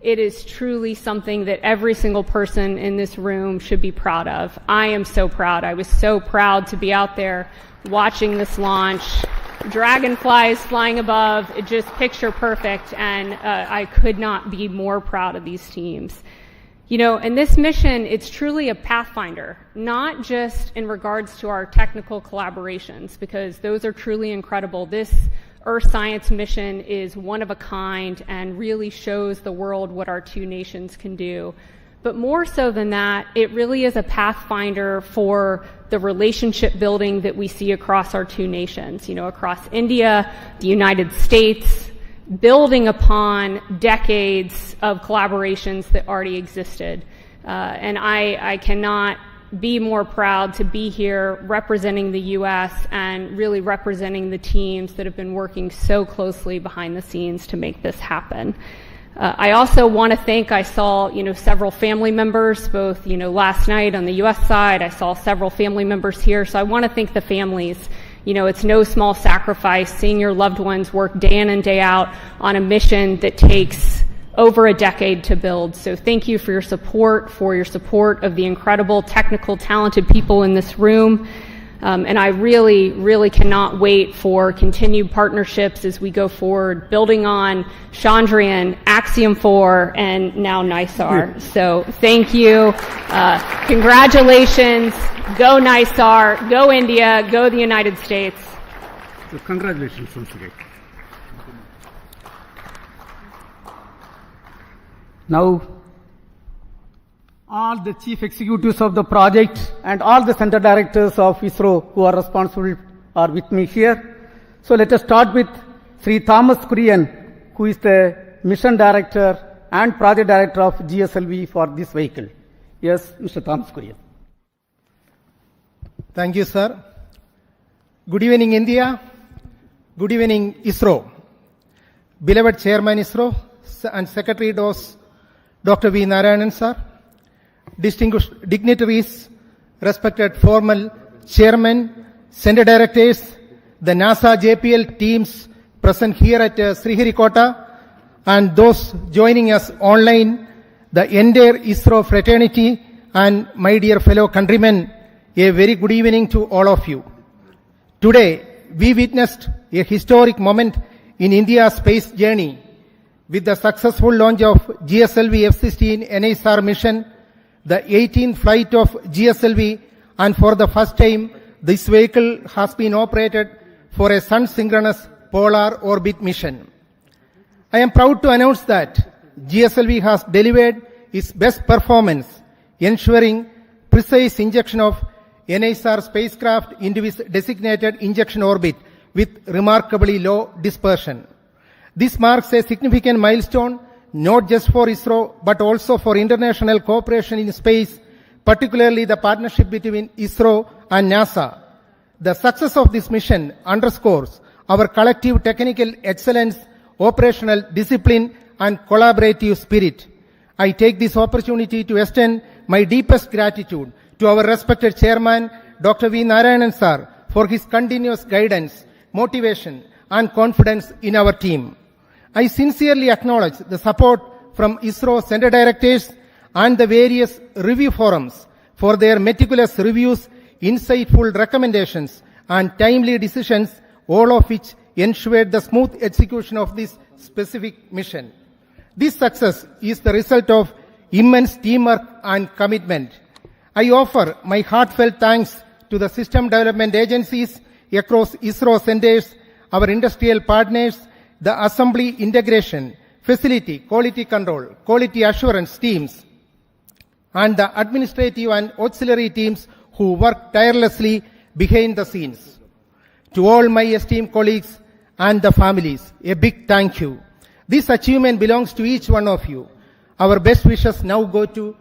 It is truly something that every single person in this room should be proud of. I am so proud. I was so proud to be out there watching this launch. Dragonflies flying above, it just picture perfect, and I could not be more proud of these teams. You know, and this mission, it's truly a pathfinder, not just in regards to our technical collaborations, because those are truly incredible. This Earth Science mission is one of a kind and really shows the world what our two nations can do. But more so than that, it really is a pathfinder for the relationship building that we see across our two nations, you know, across India, the United States, building upon decades of collaborations that already existed. And I cannot be more proud to be here representing the U.S. and really representing the teams that have been working so closely behind the scenes to make this happen. I also want to thank, I saw, you know, several family members, both, you know, last night on the U.S. side, I saw several family members here, so I want to thank the families. You know, it's no small sacrifice seeing your loved ones work day in and day out on a mission that takes over a decade to build. So thank you for your support of the incredible, technical, talented people in this room. And I really, really cannot wait for continued partnerships as we go forward, building on Chandrayaan, Axiom 4, and now NISAR. So thank you. Congratulations. Go NISAR. Go India. Go the United States. So congratulations once again. Now, all the chief executives of the project and all the center directors of ISRO who are responsible are with me here. So let us start with Sri Thomas Kurian, who is the mission director and project director of GSLV for this vehicle. Yes, Mr. Thomas Kurian. Thank you, sir. Good evening, India. Good evening, ISRO. Beloved Chairman ISRO and Secretary DOS, Dr. V. Narayanan, sir. Distinguished dignitaries, respected formal chairmen, center directors, the NASA JPL teams present here at Sriharikota, and those joining us online, the entire ISRO fraternity, and my dear fellow countrymen, a very good evening to all of you. Today, we witnessed a historic moment in India's space journey with the successful launch of GSLV F-16 NISAR mission, the 18th flight of GSLV, and for the first time, this vehicle has been operated for a sun-synchronous polar orbit mission. I am proud to announce that GSLV has delivered its best performance, ensuring precise injection of NISAR spacecraft into its designated injection orbit with remarkably low dispersion. This marks a significant milestone not just for ISRO but also for international cooperation in space, particularly the partnership between ISRO and NASA. The success of this mission underscores our collective technical excellence, operational discipline, and collaborative spirit. I take this opportunity to extend my deepest gratitude to our respected chairman, Dr. V. Narayanan sir, for his continuous guidance, motivation, and confidence in our team. I sincerely acknowledge the support from ISRO Center Directors and the various review forums for their meticulous reviews, insightful recommendations, and timely decisions, all of which ensured the smooth execution of this specific mission. This success is the result of immense teamwork and commitment. I offer my heartfelt thanks to the system development agencies across ISRO centers, our industrial partners, the assembly integration, facility, quality control, quality assurance teams, and the administrative and auxiliary teams who work tirelessly behind the scenes. To all my esteemed colleagues and the families, a big thank you. This achievement belongs to each one of you. Our best wishes now go to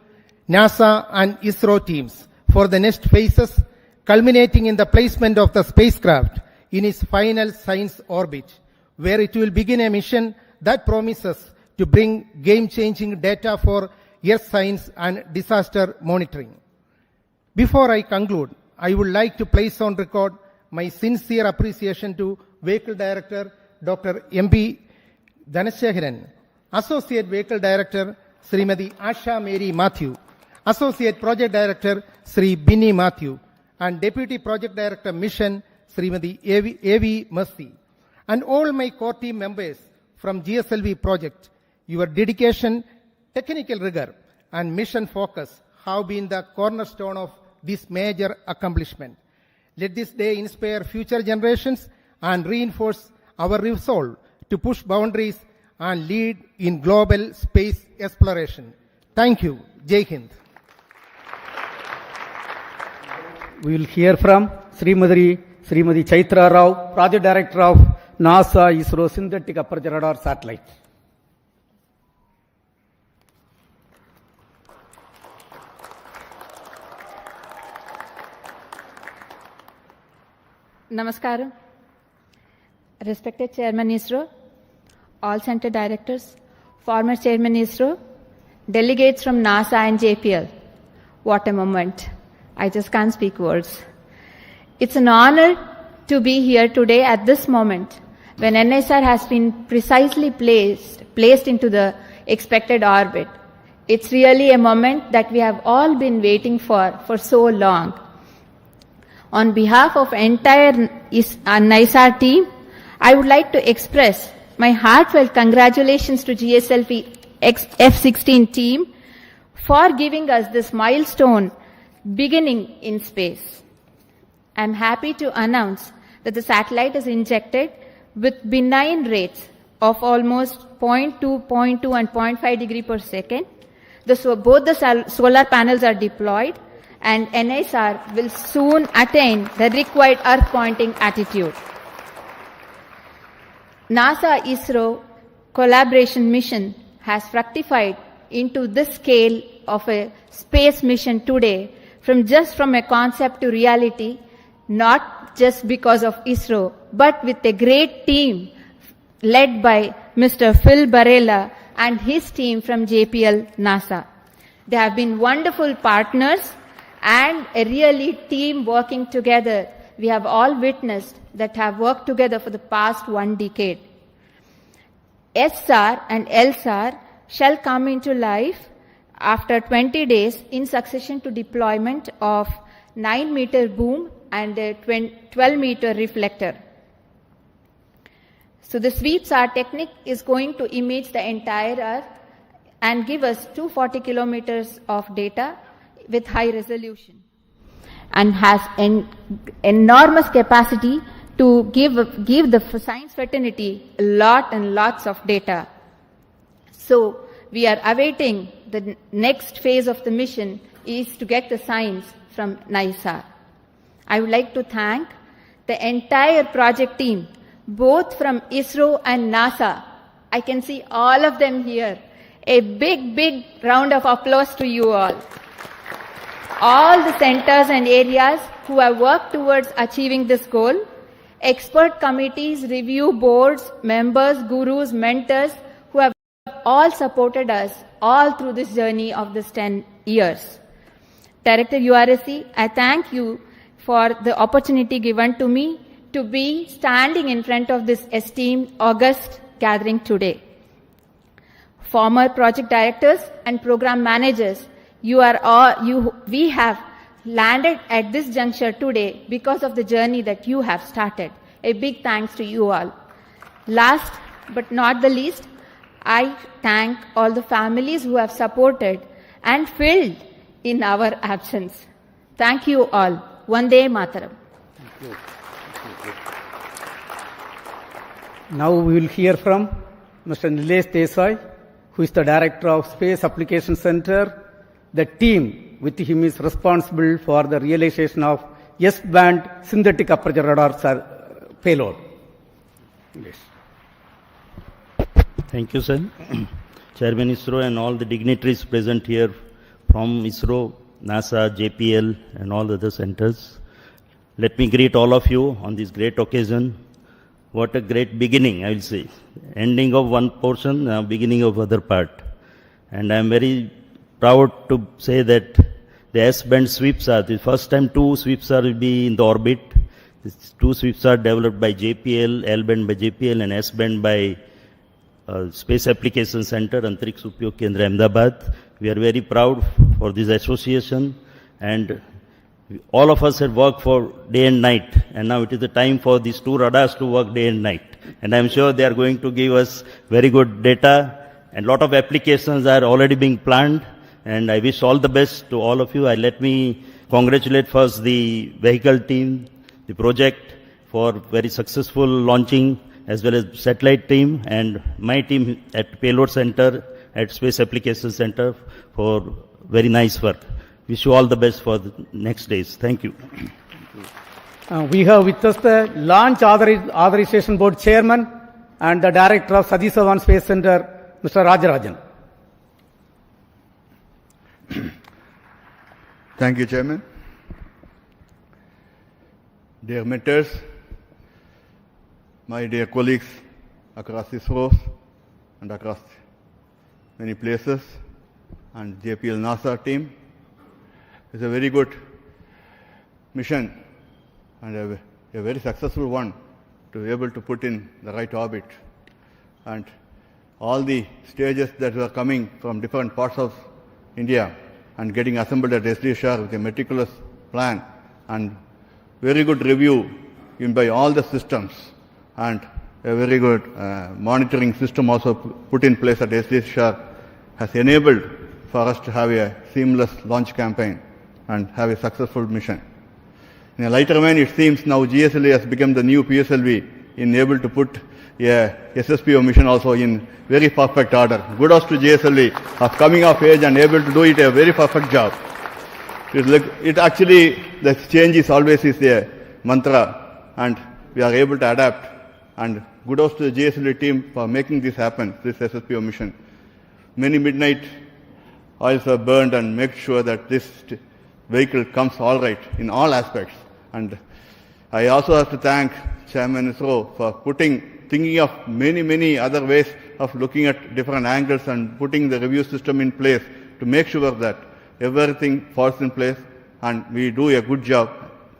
NASA and ISRO teams for the next phases, culminating in the placement of the spacecraft in its final science orbit, where it will begin a mission that promises to bring game-changing data for Earth science and disaster monitoring. Before I conclude, I would like to place on record my sincere appreciation to Vehicle Director Dr. M.P. Dhanasekaran, Associate Vehicle Director Srimati Asha Mary Matthew, Associate Project Director Sri Binny Matthew, and Deputy Project Director Mission Srimati A.V. Mercy, and all my core team members from GSLV project. Your dedication, technical rigor, and mission focus have been the cornerstone of this major accomplishment. Let this day inspire future generations and reinforce our resolve to push boundaries and lead in global space exploration. Thank you. Jai Hind. We will hear from Srimati Chaitra Rao, Project Director of NASA-ISRO Synthetic Aperture Radar Satellite. Namaskaram. Respected Chairman ISRO, all Center Directors, former Chairman ISRO, delegates from NASA and JPL. What a moment. I just can't speak words. It's an honor to be here today at this moment when NISAR has been precisely placed into the expected orbit. It's really a moment that we have all been waiting for so long. On behalf of entire NISAR team, I would like to express my heartfelt congratulations to GSLV F-16 team for giving us this milestone beginning in space. I'm happy to announce that the satellite is injected with benign rates of almost 0.2, 0.2 and 0.5 degree per second. Both the solar panels are deployed, and NISR will soon attain the required Earth pointing attitude. NASA-ISRO collaboration mission has fructified into this scale of a space mission today, from a concept to reality, not just because of ISRO, but with a great team led by Mr. Phil Barella and his team from JPL NASA. They have been wonderful partners and a really team working together. We have all witnessed that have worked together for the past 1 decade. SR and LSAR shall come into life after 20 days in succession to deployment of 9-meter boom and a 12-meter reflector. So the sweep-SAR technique is going to image the entire Earth and give us 240 kilometers of data with high resolution, and has an enormous capacity to give the science fraternity lots of data. So we are awaiting the next phase of the mission is to get the science from NISAR. I would like to thank the entire project team, both from ISRO and NASA. I can see all of them here. A big round of applause to you all. all the centers and areas who have worked towards achieving this goal, expert committees, review boards, members, gurus, mentors who have all supported us all through this journey of this 10 years. Director URSC, I thank you for the opportunity given to me to be standing in front of this esteemed August gathering today. Former project directors and program managers, we have landed at this juncture today because of the journey that you have started. A big thanks to you all. Last but not the least, I thank all the families who have supported and filled in our absence. Thank you all. Vande Mataram. Now we will hear from Mr. Nilesh Desai, who is the Director of Space Application Center. The team with him is responsible for the realization of S-band synthetic aperture radar payload. Yes. Thank you, sir. Chairman ISRO and all the dignitaries present here from ISRO, NASA, JPL and all the other centers. Let me greet all of you on this great occasion. What a great beginning, I will say. Ending of one portion, beginning of other part. And I am very proud to say that the S-band sweeps are, the first time 2 sweeps are will be in the orbit. These 2 sweeps are developed by JPL, L-band by JPL and S-band by Space Application Center, Antariksh Upyog Kendra, Ahmedabad. We are very proud for this association, and all of us have worked for day and night, and now it is the time for these 2 radars to work day and night. And I am sure they are going to give us very good data, and lot of applications are already being planned, and I wish all the best to all of you. Let me congratulate first the vehicle team, the project for very successful launching, as well as satellite team and my team at Payload Center, at Space Application Center for very nice work. Wish you all the best for the next days. Thank you. We have with us the Launch Authorization Board Chairman and the Director of Satish Dhawan Space Center, Mr. Rajarajan. Thank you, Chairman. Dear mentors, my dear colleagues across ISRO and across many places, and JPL NASA team, it's a very good mission and a very successful one to be able to put in the right orbit. And all the stages that were coming from different parts of India and getting assembled at SDSR with a meticulous plan and very good review in by all the systems, and a very good monitoring system also put in place at SDSR has enabled for us to have a seamless launch campaign and have a successful mission. In a lighter vein, it seems now GSLV has become the new PSLV in able to put a SSPO mission also in very perfect order. Kudos to GSLV of coming of age and able to do it a very perfect job. It actually, the change is always is a mantra, and we are able to adapt. And kudos to the GSLV team for making this happen, this SSPO mission. Many midnight oils are burned and make sure that this vehicle comes all right in all aspects. And I also have to thank Chairman ISRO for thinking of many other ways of looking at different angles and putting the review system in place to make sure that everything falls in place and we do a good job,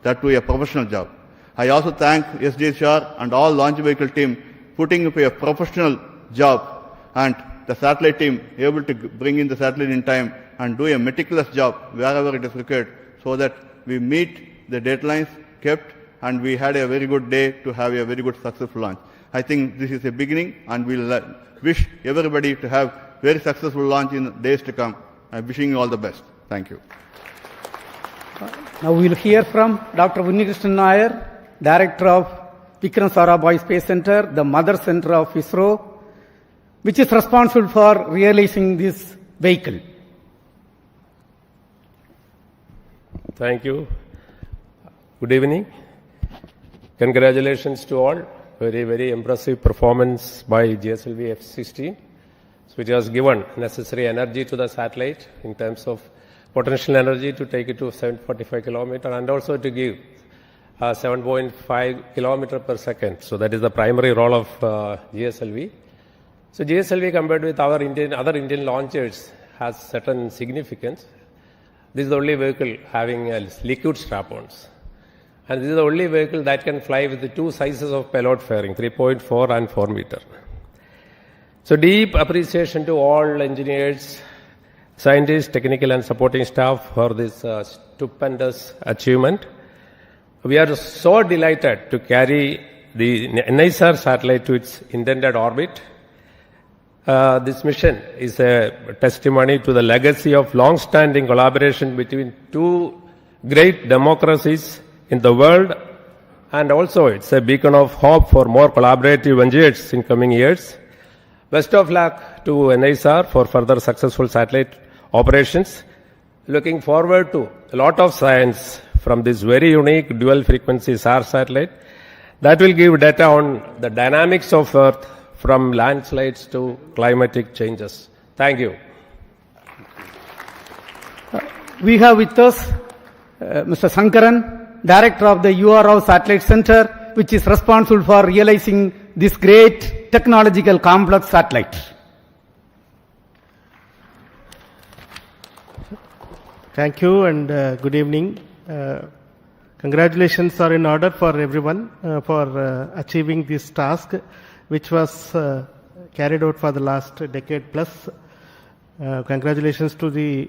that do a professional job. I also thank SDSR and all launch vehicle team putting up a professional job, and the satellite team able to bring in the satellite in time and do a meticulous job wherever it is required, so that we meet the deadlines kept and we had a very good day to have a very good successful launch. I think this is a beginning, and we'll wish everybody to have very successful launch in days to come. I'm wishing you all the best. Thank you. Now we will hear from Dr. Unnikrishnan Nair, Director of Vikram Sarabhai Space Center, the mother center of ISRO, which is responsible for realizing this vehicle. Thank you. Good evening. Congratulations to all. Very impressive performance by GSLV F-16, which has given necessary energy to the satellite in terms of potential energy to take it to 745 kilometer and also to give 7.5 kilometer per second. So that is the primary role of GSLV. So GSLV compared with our other Indian launchers has certain significance. This is the only vehicle having liquid strap-ons. And this is the only vehicle that can fly with the two sizes of payload fairing, 3.4 and 4 meter. So deep appreciation to all engineers, scientists, technical and supporting staff for this stupendous achievement. We are so delighted to carry the NISAR satellite to its intended orbit. This mission is a testimony to the legacy of long-standing collaboration between two great democracies in the world, and also it's a beacon of hope for more collaborative endeavors in coming years. Best of luck to NISR for further successful satellite operations. Looking forward to a lot of science from this very unique dual frequency SAR satellite that will give data on the dynamics of Earth from landslides to climatic changes. Thank you. We have with us Mr. Sankaran, Director of the URO Satellite Center, which is responsible for realizing this great technological complex satellite. Thank you and good evening. Congratulations are in order for everyone for achieving this task, which was carried out for the last decade plus. Congratulations to the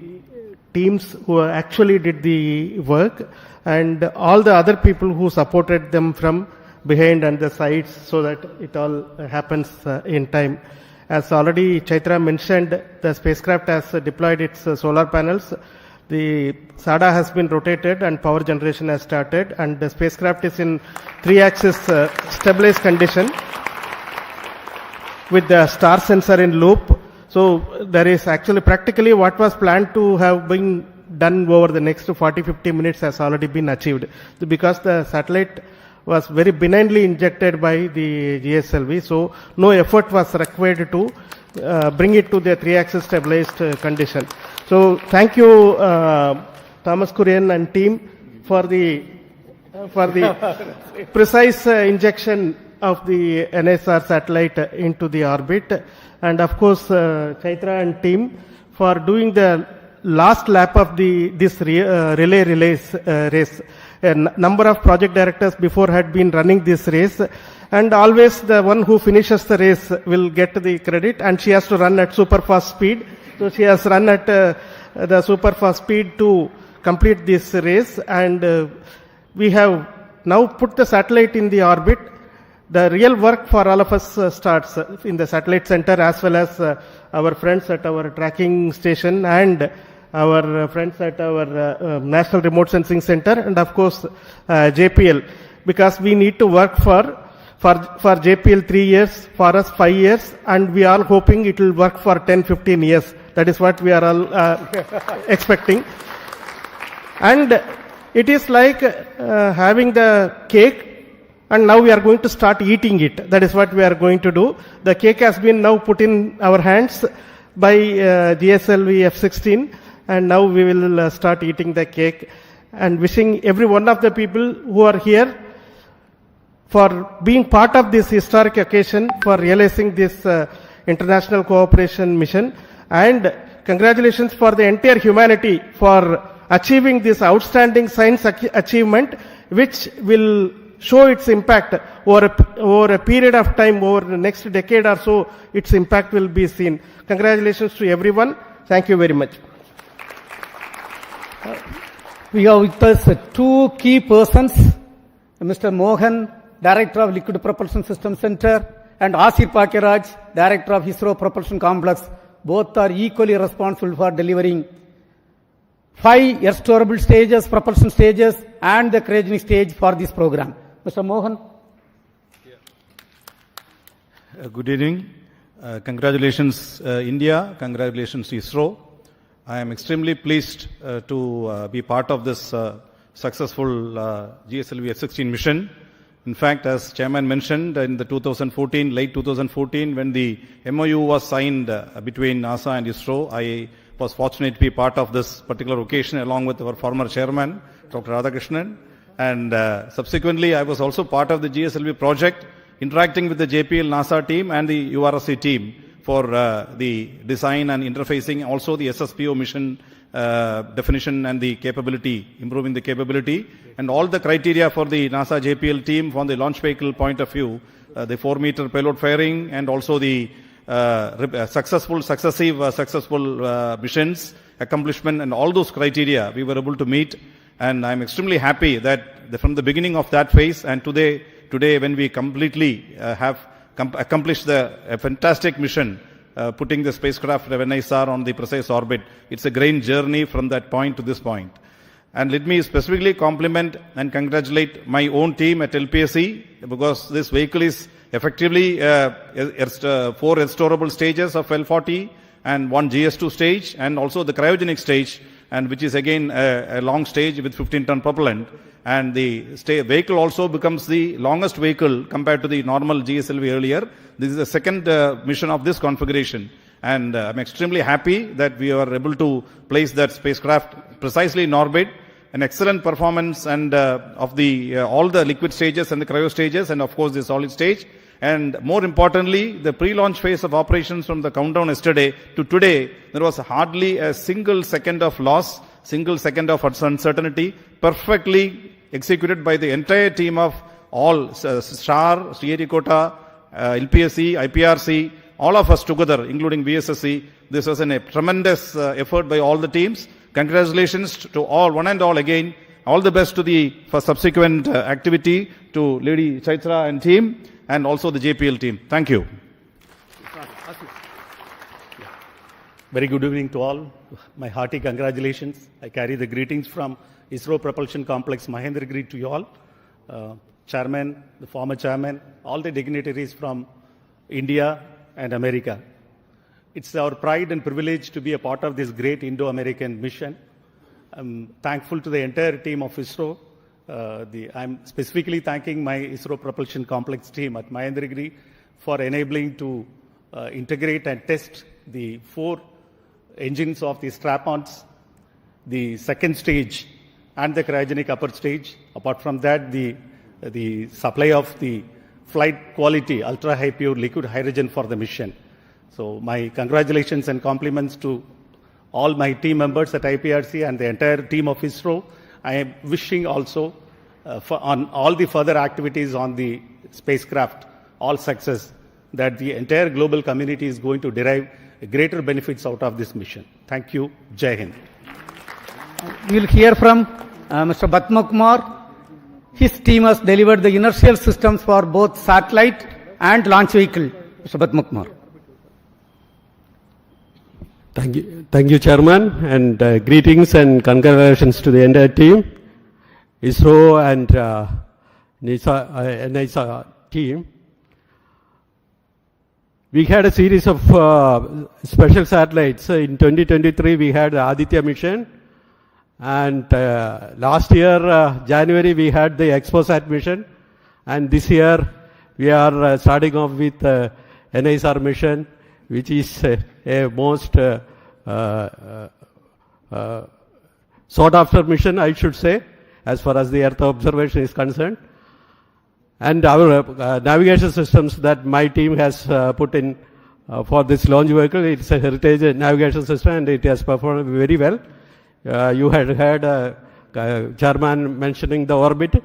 teams who actually did the work and all the other people who supported them from behind and the sides so that it all happens in time. As already Chaitra mentioned, the spacecraft has deployed its solar panels. The SADA has been rotated and power generation has started, and the spacecraft is in 3-axis stabilized condition with the star sensor in loop. So there is actually practically what was planned to have been done over the next 40-50 minutes has already been achieved, because the satellite was very benignly injected by the GSLV, so no effort was required to bring it to the 3-axis stabilized condition. So thank you, Thomas Kurian and team, for the precise injection of the NISR satellite into the orbit, and of course Chaitra and team for doing the last lap of this relay race. A number of project directors before had been running this race, and always the one who finishes the race will get the credit, and she has to run at super fast speed. So she has run at the super fast speed to complete this race, and we have now put the satellite in the orbit. The real work for all of us starts in the satellite center, as well as our friends at our tracking station and our friends at our National Remote Sensing Center, and of course JPL, because we need to work for JPL 3 years, for us 5 years, and we are hoping it will work for 10-15 years. That is what we are all expecting. And it is like having the cake, and now we are going to start eating it. That is what we are going to do. The cake has been now put in our hands by GSLV F-16, and now we will start eating the cake, and wishing every one of the people who are here for being part of this historic occasion, for realizing this international cooperation mission, and congratulations for the entire humanity for achieving this outstanding science achievement, which will show its impact over a period of time, over the next decade or so. Its impact will be seen. Congratulations to everyone. Thank you very much. We have with us two key persons, Mr. Mohan, Director of Liquid Propulsion System Center, and Asir Pakiraj, Director of ISRO Propulsion Complex. Both are equally responsible for delivering 5 air-storable stages, propulsion stages, and the cryogenic stage for this program. Mr. Mohan. Good evening. Congratulations, India. Congratulations, ISRO. I am extremely pleased to be part of this successful GSLV F-16 mission. In fact, as Chairman mentioned, in the late 2014, when the MOU was signed between NASA and ISRO, I was fortunate to be part of this particular occasion along with our former chairman, Dr. Radhakrishnan. And subsequently, I was also part of the GSLV project, interacting with the JPL NASA team and the URSC team for the design and interfacing, also the SSPO mission definition and the capability, improving the capability, and all the criteria for the NASA JPL team from the launch vehicle point of view, the 4-meter payload fairing, and also the successful missions, accomplishment, and all those criteria we were able to meet. And I'm extremely happy that from the beginning of that phase and today when we completely have accomplished a fantastic mission, putting the spacecraft of NISAR on the precise orbit. It's a great journey from that point to this point. And let me specifically compliment and congratulate my own team at LPSC, because this vehicle is effectively 4 restorable stages of L40 and 1 GS2 stage, and also the cryogenic stage, and which is again a long stage with 15-ton propellant. And the vehicle also becomes the longest vehicle compared to the normal GSLV earlier. This is the second mission of this configuration. And I'm extremely happy that we are able to place that spacecraft precisely in orbit. An excellent performance and of the all the liquid stages and the cryo stages, and of course the solid stage. And more importantly, the pre-launch phase of operations from the countdown yesterday to today, there was hardly a single second of loss, single second of uncertainty, perfectly executed by the entire team of all STAR, Sriharikota, LPSC, IPRC, all of us together, including VSSC. This was a tremendous effort by all the teams. Congratulations to all, one and all again. All the best for subsequent activity to Lady Chaitra and team, and also the JPL team. Thank you. Very good evening to all. My hearty congratulations. I carry the greetings from ISRO Propulsion Complex Mahendragiri to you all. Chairman, the former chairman, all the dignitaries from India and America. It's our pride and privilege to be a part of this great Indo-American mission. I'm thankful to the entire team of ISRO. I'm specifically thanking my ISRO Propulsion Complex team at Mahendragiri for enabling to integrate and test the 4 engines of the strap-ons, the second stage, and the cryogenic upper stage. Apart from that, the supply of the flight quality, ultra-high pure liquid hydrogen for the mission. So my congratulations and compliments to all my team members at IPRC and the entire team of ISRO. I am wishing also on all the further activities on the spacecraft, all success, that the entire global community is going to derive greater benefits out of this mission. Thank you. Jai Hind. We will hear from Mr. Batma Kumar. His team has delivered the inertial systems for both satellite and launch vehicle. Mr. Batma Kumar. Thank you, Chairman, and greetings and congratulations to the entire team, ISRO and NISA team. We had a series of special satellites. In 2023, we had the Aditya mission, and last year, January, we had the ExpoSat mission, and this year, we are starting off with NISAR mission, which is a most sought after mission, I should say, as far as the Earth observation is concerned. And our navigation systems that my team has put in for this launch vehicle, it's a heritage navigation system, and it has performed very well. You had heard Chairman mentioning the orbit,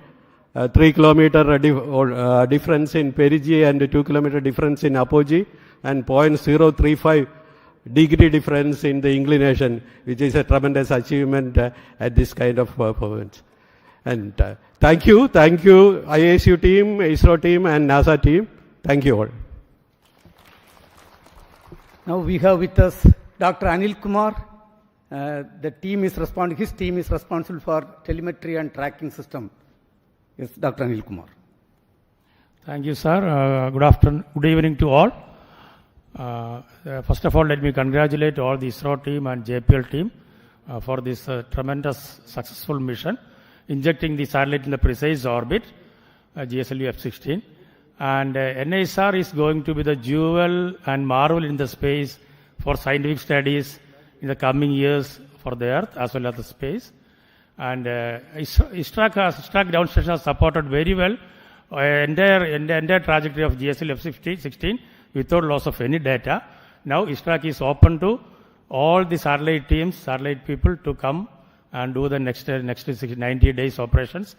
3 kilometer difference in perigee and 2 kilometer difference in apogee, and 0.035 degree difference in the inclination, which is a tremendous achievement at this kind of performance. And thank you, ISU team, ISRO team, and NASA team. Thank you all. Now we have with us Dr. Anil Kumar. His team is responsible for telemetry and tracking system. Yes, Dr. Anil Kumar. Thank you, sir. Good evening to all. First of all, let me congratulate all the ISRO team and JPL team for this tremendous successful mission, injecting the satellite in the precise orbit, GSLV F-16. And NISR is going to be the jewel and marvel in the space for scientific studies in the coming years for the Earth as well as the space. And ISRO ground station has supported very well entire trajectory of GSLV F-16 without loss of any data. Now ISRO is open to all the satellite teams, satellite people to come and do the next 90 days operations.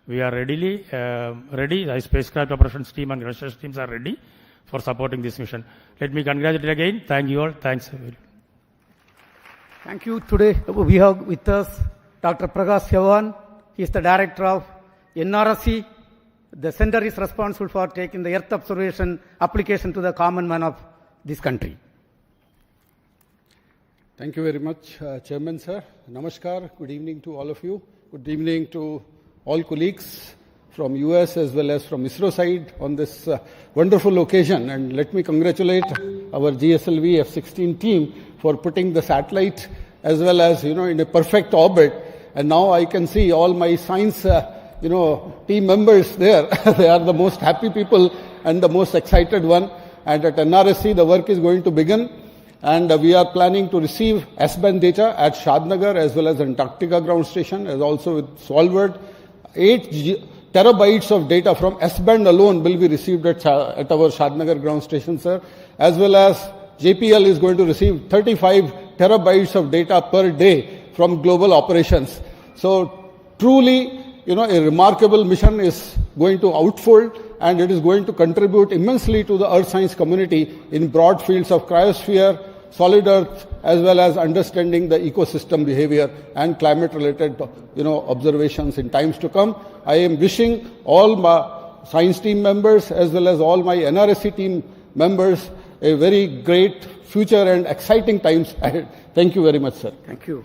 We are ready. The spacecraft operations team and ground station teams are ready for supporting this mission. Let me congratulate again. Thank you all. Thanks. Thank you. Today we have with us Dr. Prakash Chavan. He is the director of NRSC. The center is responsible for taking the Earth observation application to the common man of this country. Thank you very much, Chairman Sir. Namaskar. Good evening to all of you. Good evening to all colleagues from US as well as from ISRO side on this wonderful occasion. And let me congratulate our GSLV F-16 team for putting the satellite as well as, in a perfect orbit. And now I can see all my science, team members there. They are the most happy people and the most excited one. And at NRSC, the work is going to begin. And we are planning to receive S-band data at Shadnagar as well as Antarctica ground station, as also with Svalbard. 8 terabytes of data from S-band alone will be received at our Shadnagar ground station, sir. As well as JPL is going to receive 35 terabytes of data per day from global operations. So truly, a remarkable mission is going to unfold, and it is going to contribute immensely to the earth science community in broad fields of cryosphere, solid earth, as well as understanding the ecosystem behavior and climate related, observations in times to come. I am wishing all my science team members as well as all my NRSC team members a very great future and exciting times ahead. Thank you very much, sir. Thank you.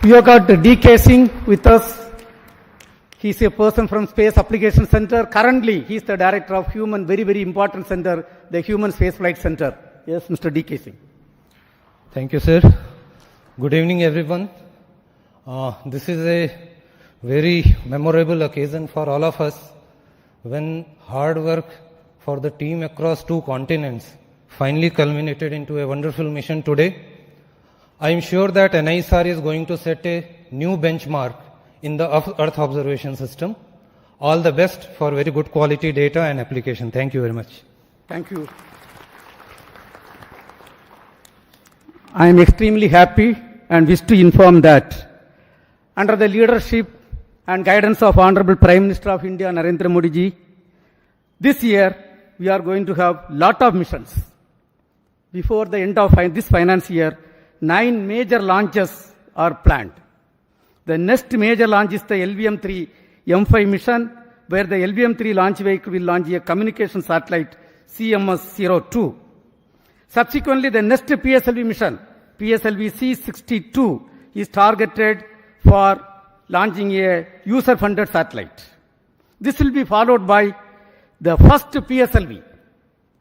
We have got D.K. Singh with us. He is a person from Space Application Center. Currently, he is the director of Human, very, very important center, the Human Spaceflight Center. Yes, Mr. D.K. Singh. Thank you, sir. Good evening, everyone. This is a very memorable occasion for all of us when hard work for the team across 2 continents finally culminated into a wonderful mission today. I am sure that NISAR is going to set a new benchmark in the Earth observation system. All the best for very good quality data and application. Thank you very much. Thank you. I am extremely happy and wish to inform that under the leadership and guidance of Honorable Prime Minister of India, Narendra Modi ji, this year we are going to have lot of missions. Before the end of this finance year, 9 major launches are planned. The next major launch is the LVM-3 M5 mission, where the LVM-3 launch vehicle will launch a communication satellite CMS-02. Subsequently, the next PSLV mission, PSLV C-62, is targeted for launching a user-funded satellite. This will be followed by the first PSLV,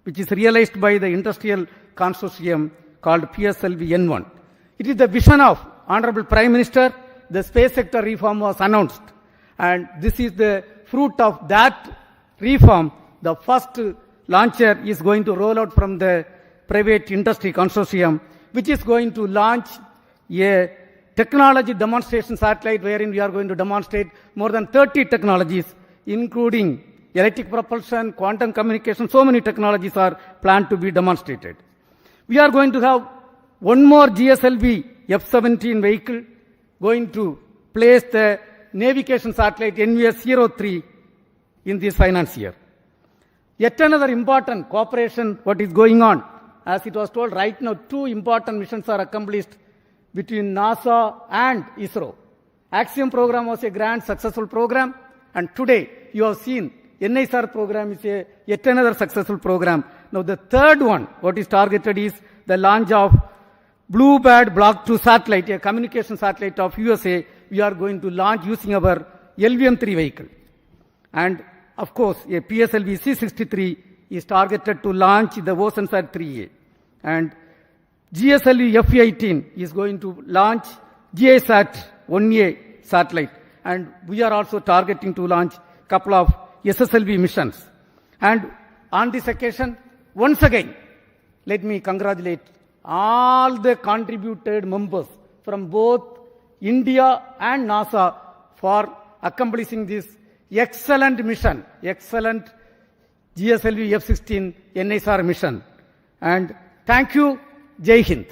which is realized by the industrial consortium called PSLV N1. It is the vision of Honorable Prime Minister. The space sector reform was announced, and this is the fruit of that reform. The first launcher is going to roll out from the private industry consortium, which is going to launch a technology demonstration satellite wherein we are going to demonstrate more than 30 technologies, including electric propulsion, quantum communication. So many technologies are planned to be demonstrated. We are going to have one more GSLV F-17 vehicle going to place the navigation satellite NVS-03 in this finance year. Yet another important cooperation, what is going on. As it was told, right now 2 important missions are accomplished between NASA and ISRO. Axiom program was a grand successful program, and today you have seen NISAR program is yet another successful program. Now the third one, what is targeted is the launch of Bluebird Block 2 satellite, a communication satellite of USA. We are going to launch using our LVM-3 vehicle. And of course, a PSLV C-63 is targeted to launch the OceanSat 3A. And GSLV F-18 is going to launch GISAT 1A satellite. And we are also targeting to launch a couple of SSLV missions. And on this occasion, once again, let me congratulate all the contributed members from both India and NASA for accomplishing this excellent mission, excellent GSLV F-16 NISAR mission. And thank you. Jai Hind.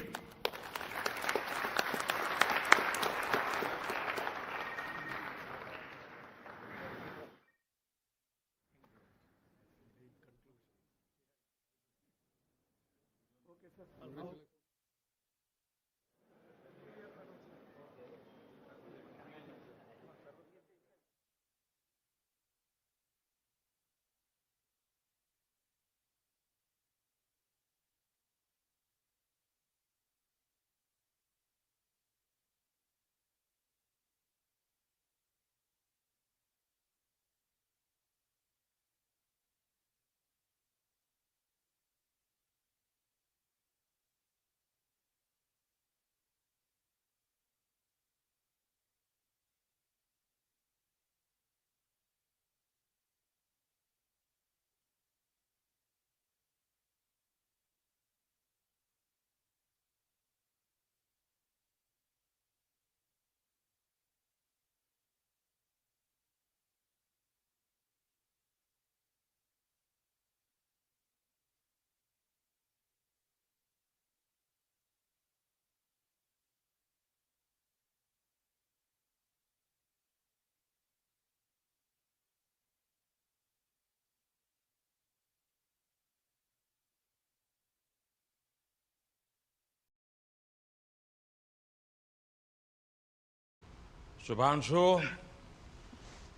Shubhanshu,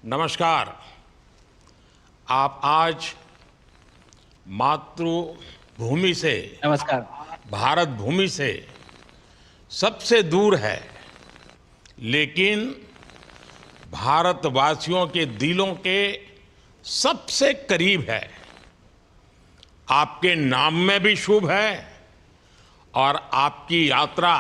नमस्कार। आप आज मातृभूमि से, नमस्कार, भारत भूमि से सबसे दूर है, लेकिन भारतवासियों के दिलों के सबसे करीब है। आपके नाम में भी शुभ है और आपकी यात्रा